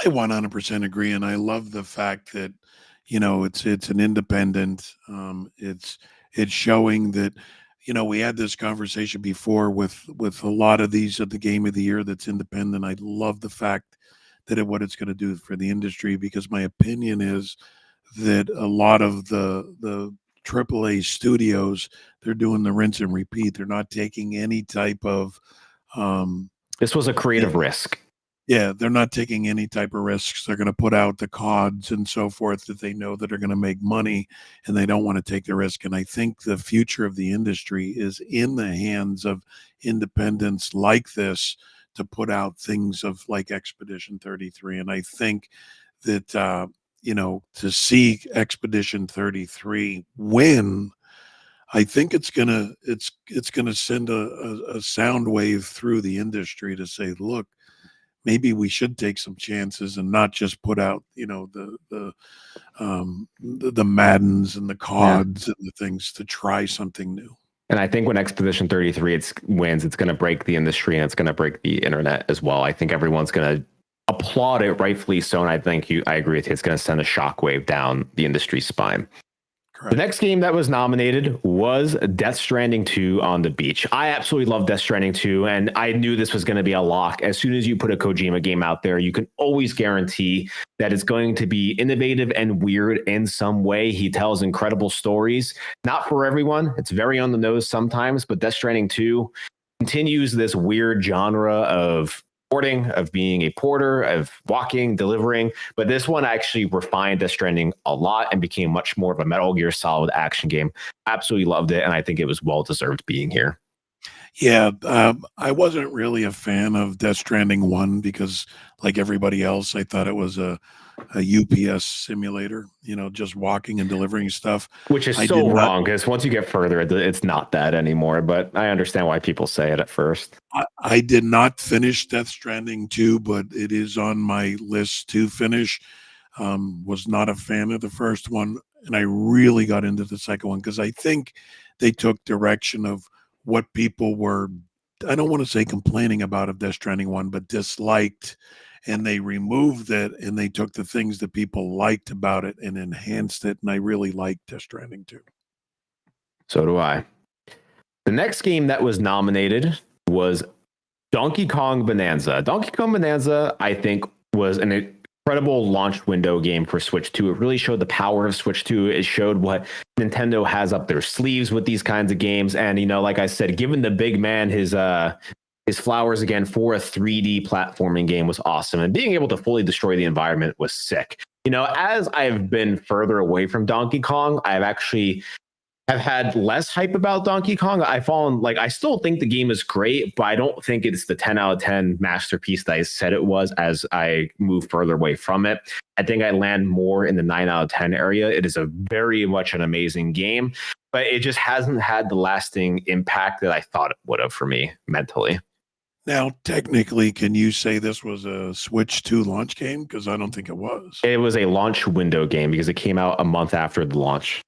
I 100% agree, and I love the fact that it's an independent. It's showing that we had this conversation before with a lot of these at the game of the year that's independent. I love the fact that what it's going to do for the industry, because my opinion is that a lot of the AAA studios, they're doing the rinse and repeat. They're not taking any type of this was a creative risk. Yeah, they're not taking any type of risks. They're going to put out the CODs and so forth that they know that are going to make money, and they don't want to take the risk. And I think the future of the industry is in the hands of independents like this to put out things of like Expedition 33. And I think that, to see Expedition 33 win, I think it's gonna send a sound wave through the industry to say, look, maybe we should take some chances and not just put out, the Maddens and the CODs and the things, to try something new. And I think when Expedition 33 wins, it's going to break the industry and it's going to break the internet as well. I think everyone's going to applaud it, rightfully so. And I think I agree with you. It's going to send a shockwave down the industry's spine. Correct. The next game that was nominated was Death Stranding 2 on the beach. I absolutely love Death Stranding 2, and I knew this was going to be a lock. As soon as you put a Kojima game out there, you can always guarantee that it's going to be innovative and weird in some way. He tells incredible stories. Not for everyone. It's very on the nose sometimes, but Death Stranding 2 continues this weird genre of porting, of being a porter, of walking, delivering. But this one actually refined Death Stranding a lot and became much more of a Metal Gear Solid action game. Absolutely loved it, and I think it was well-deserved being here. Yeah, I wasn't really a fan of Death Stranding 1 because, like everybody else, I thought it was a UPS simulator, just walking and delivering stuff. Which is so wrong, because once you get further, it's not that anymore. But I understand why people say it at first. I did not finish Death Stranding 2, but it is on my list to finish. Was not a fan of the first one, and I really got into the second one because I think they took direction of what people were, I don't want to say complaining about of Death Stranding 1, but disliked, and they removed it, and they took the things that people liked about it and enhanced it, and I really liked Death Stranding 2. So do I. The next game that was nominated was Donkey Kong Bonanza. Donkey Kong Bonanza, I think, was an incredible launch window game for Switch 2. It really showed the power of Switch 2. It showed what Nintendo has up their sleeves with these kinds of games. And, like I said, giving the big man his flowers again for a 3D platforming game was awesome. And being able to fully destroy the environment was sick. As I've been further away from Donkey Kong, I've had less hype about Donkey Kong. I still think the game is great, but I don't think it's the 10 out of 10 masterpiece that I said it was as I move further away from it. I think I land more in the 9 out of 10 area. It is a very much an amazing game, but it just hasn't had the lasting impact that I thought it would have for me mentally. Now, technically, can you say this was a Switch 2 launch game? Because I don't think it was. It was a launch window game because it came out a month after the launch.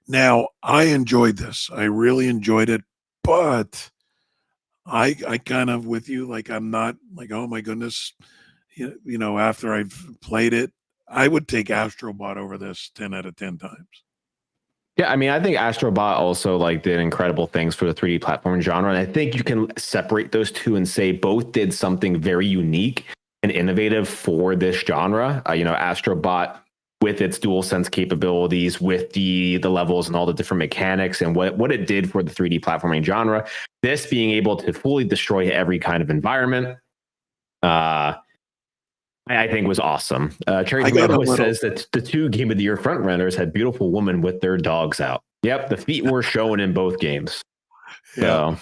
Now, I enjoyed this. I really enjoyed it, but I kind of with you, like, I'm not like, oh my goodness, after I've played it, I would take Astro Bot over this 10 out of 10 times. Yeah, I mean, I think Astro Bot also did incredible things for the 3D platform genre, and I think you can separate those two and say both did something very unique and innovative for this genre. Astro Bot, with its DualSense capabilities, with the levels and all the different mechanics and what it did for the 3D platforming genre. This being able to fully destroy every kind of environment, I think was awesome. Cherry Tomato says that the 2 Game of the Year frontrunners had beautiful women with their dogs out. Yep, the feet were shown in both games. Yeah, so.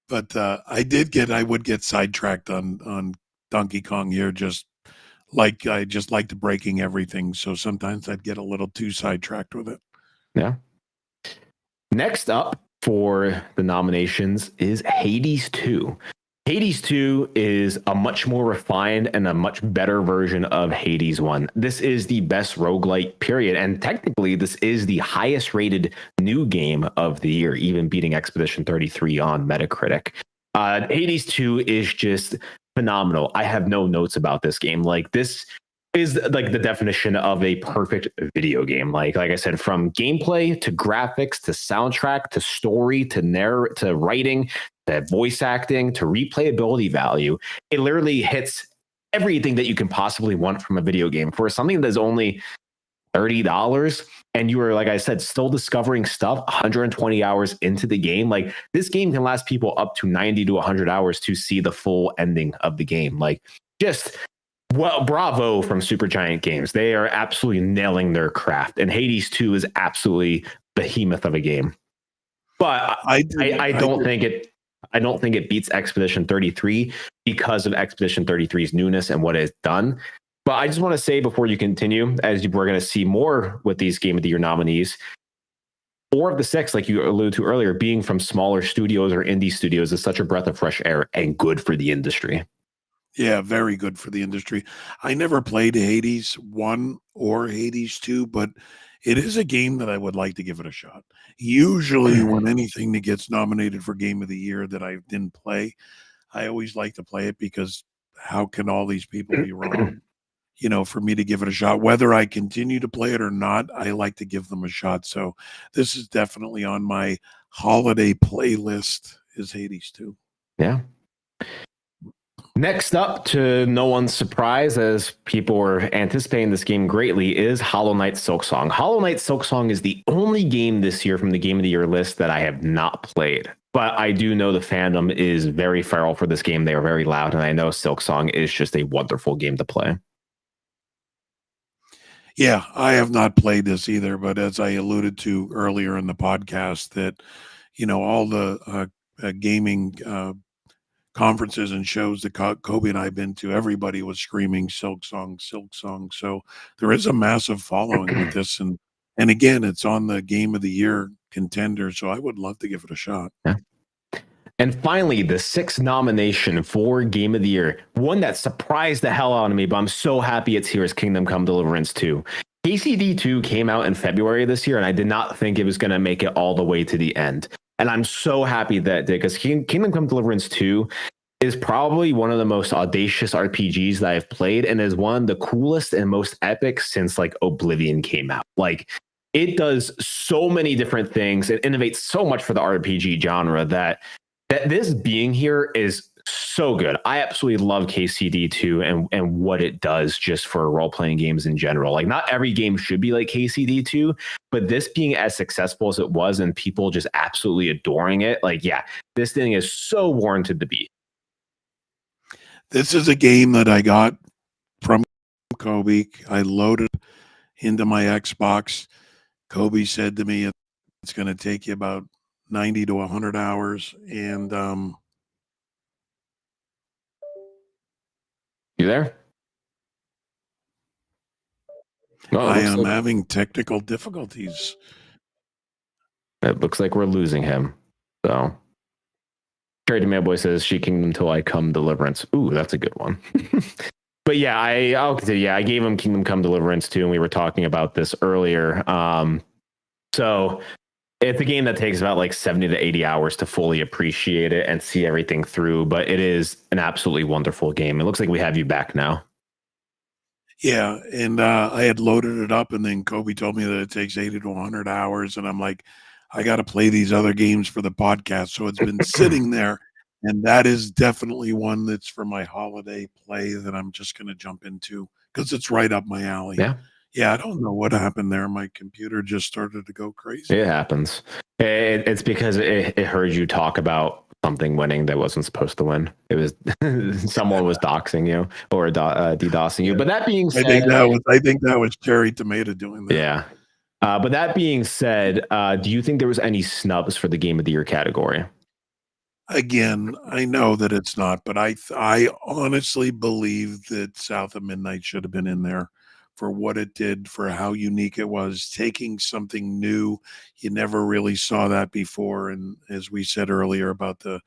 But I would get sidetracked on Donkey Kong here, I just like the breaking everything. So sometimes I'd get a little too sidetracked with it. Yeah. Next up for the nominations is Hades 2. Hades 2 is a much more refined and a much better version of Hades 1. This is the best roguelike, period. And technically, this is the highest rated new game of the year, even beating Expedition 33 on Metacritic. Hades 2 is just phenomenal. I have no notes about this game. Like, this is like the definition of a perfect video game. Like I said, from gameplay to graphics to soundtrack to story to writing to voice acting to replayability value, it literally hits everything that you can possibly want from a video game for something that's only $30. And you are, like I said, still discovering stuff 120 hours into the game. Like, this game can last people up to 90 to 100 hours to see the full ending of the game. Like, just, well, bravo from Supergiant Games. They are absolutely nailing their craft. And Hades 2 is absolutely behemoth of a game. But I don't think it beats Expedition 33 because of Expedition 33's newness and what it's done. But I just want to say before you continue, as we're going to see more with these Game of the Year nominees, 4 of the 6, like you alluded to earlier, being from smaller studios or indie studios is such a breath of fresh air and good for the industry. Yeah, very good for the industry. I never played Hades 1 or Hades 2, but it is a game that I would like to give it a shot. Usually when anything that gets nominated for Game of the Year that I didn't play, I always like to play it because how can all these people be wrong? You know, for me to give it a shot, whether I continue to play it or not, I like to give them a shot. So this is definitely on my holiday playlist is Hades 2. Yeah. Next up, to no one's surprise, as people were anticipating this game greatly, is Hollow Knight Silksong. Hollow Knight Silksong is the only game this year from the Game of the Year list that I have not played. But I do know the fandom is very feral for this game. They are very loud, and I know Silksong is just a wonderful game to play. Yeah, I have not played this either, but as I alluded to earlier in the podcast, that, you know, all the gaming conferences and shows that Kobe and I have been to, everybody was screaming Silksong, Silksong. So there is a massive following with this. And again, it's on the Game of the Year contender. So I would love to give it a shot. Yeah. And finally, the 6th nomination for Game of the Year, one that surprised the hell out of me, but I'm so happy it's here, is Kingdom Come Deliverance 2. KCD 2 came out in February this year, and I did not think it was going to make it all the way to the end. And I'm so happy that it did, because Kingdom Come Deliverance 2 is probably one of the most audacious RPGs that I've played, and is one of the coolest and most epic since like Oblivion came out. Like, it does so many different things. It innovates so much for the RPG genre that this being here is so good. I absolutely love KCD2 and what it does just for role-playing games in general. Like, not every game should be like KCD2, but this being as successful as it was and people just absolutely adoring it, like, yeah, this thing is so warranted to be. This is a game that I got from Kobe. I loaded into my Xbox. Kobe said to me, it's going to take you about 90 to 100 hours. And you there? I am having technical difficulties. It looks like we're losing him. So Trade Man Boy says, "She Kingdom Till I Come Deliverance." Ooh, that's a good one. But yeah, I'll continue. Yeah, I gave him Kingdom Come Deliverance too, and we were talking about this earlier. So it's a game that takes about like 70 to 80 hours to fully appreciate it and see everything through, but it is an absolutely wonderful game. It looks like we have you back now. Yeah, and I had loaded it up, and then Kobe told me that it takes 80 to 100 hours, and I'm like, I got to play these other games for the podcast. So it's been sitting there, and that is definitely one that's for my holiday play that I'm just going to jump into because it's right up my alley. Yeah, I don't know what happened there. My computer just started to go crazy. It happens. It's because it heard you talk about something winning that wasn't supposed to win. It was someone was doxing you or DDoSing you. But that being said, I think that was Cherry Tomato doing that. Yeah. But that being said, do you think there was any snubs for the Game of the Year category? Again, I know that it's not, but I honestly believe that South of Midnight should have been in there for what it did, for how unique it was, taking something new. You never really saw that before. And as we said earlier about the,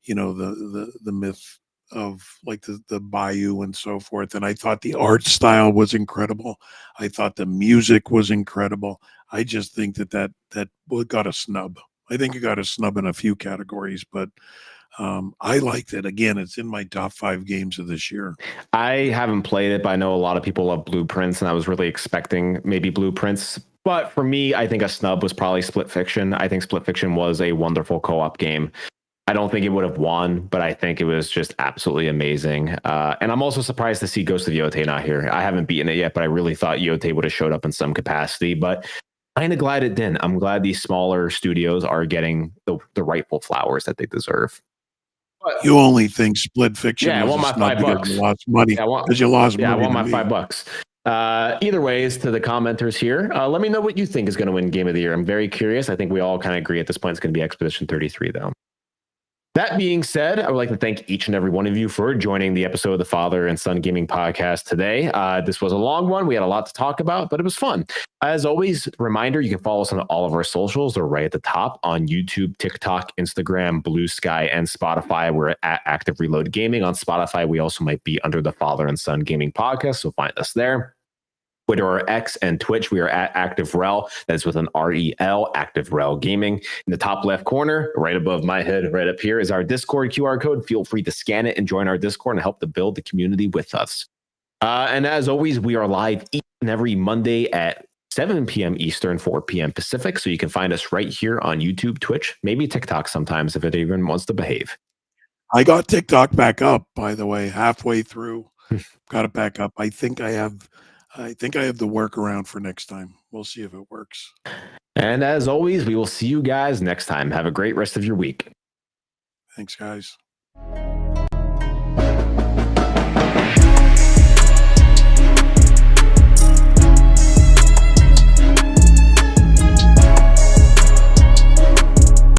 the myth of like the bayou and so forth. And I thought the art style was incredible. I thought the music was incredible. I just think that got a snub. I think it got a snub in a few categories, but I liked it. Again, it's in my top 5 games of this year. I haven't played it, but I know a lot of people love Blueprints, and I was really expecting maybe Blueprints. But for me, I think a snub was probably Split Fiction. I think Split Fiction was a wonderful co-op game. I don't think it would have won, but I think it was just absolutely amazing. And I'm also surprised to see Ghost of Yotei not here. I haven't beaten it yet, but I really thought Yotei would have showed up in some capacity. But kind of glad it didn't. I'm glad these smaller studios are getting the rightful flowers that they deserve. You only think Split Fiction? Yeah, I want my $5. You lost money because you lost money. Yeah, I want my $5. Either ways, to the commenters here, let me know what you think is going to win Game of the Year. I'm very curious. I think we all kind of agree at this point it's going to be Expedition 33, though. That being said, I would like to thank each and every one of you for joining the episode of the Father and Son Gaming Podcast today. This was a long one. We had a lot to talk about, but it was fun. As always, reminder, you can follow us on all of our socials. They're right at the top on YouTube, TikTok, Instagram, Blue Sky, and Spotify. We're at Active Reload Gaming. On Spotify, we also might be under the Father and Son Gaming Podcast, so find us there. Twitter or X and Twitch, we are at Active Rel. That is with an REL, Active Rel Gaming. In the top left corner, right above my head, right up here, is our Discord QR code. Feel free to scan it and join our Discord and help to build the community with us. And as always, we are live each and every Monday at 7 p.m. Eastern, 4 p.m. Pacific. So you can find us right here on YouTube, Twitch, maybe TikTok sometimes if it even wants to behave. I got TikTok back up, by the way, halfway through. Got it back up. I think I have the workaround for next time. We'll see if it works. And as always, we will see you guys next time. Have a great rest of your week. Thanks, guys.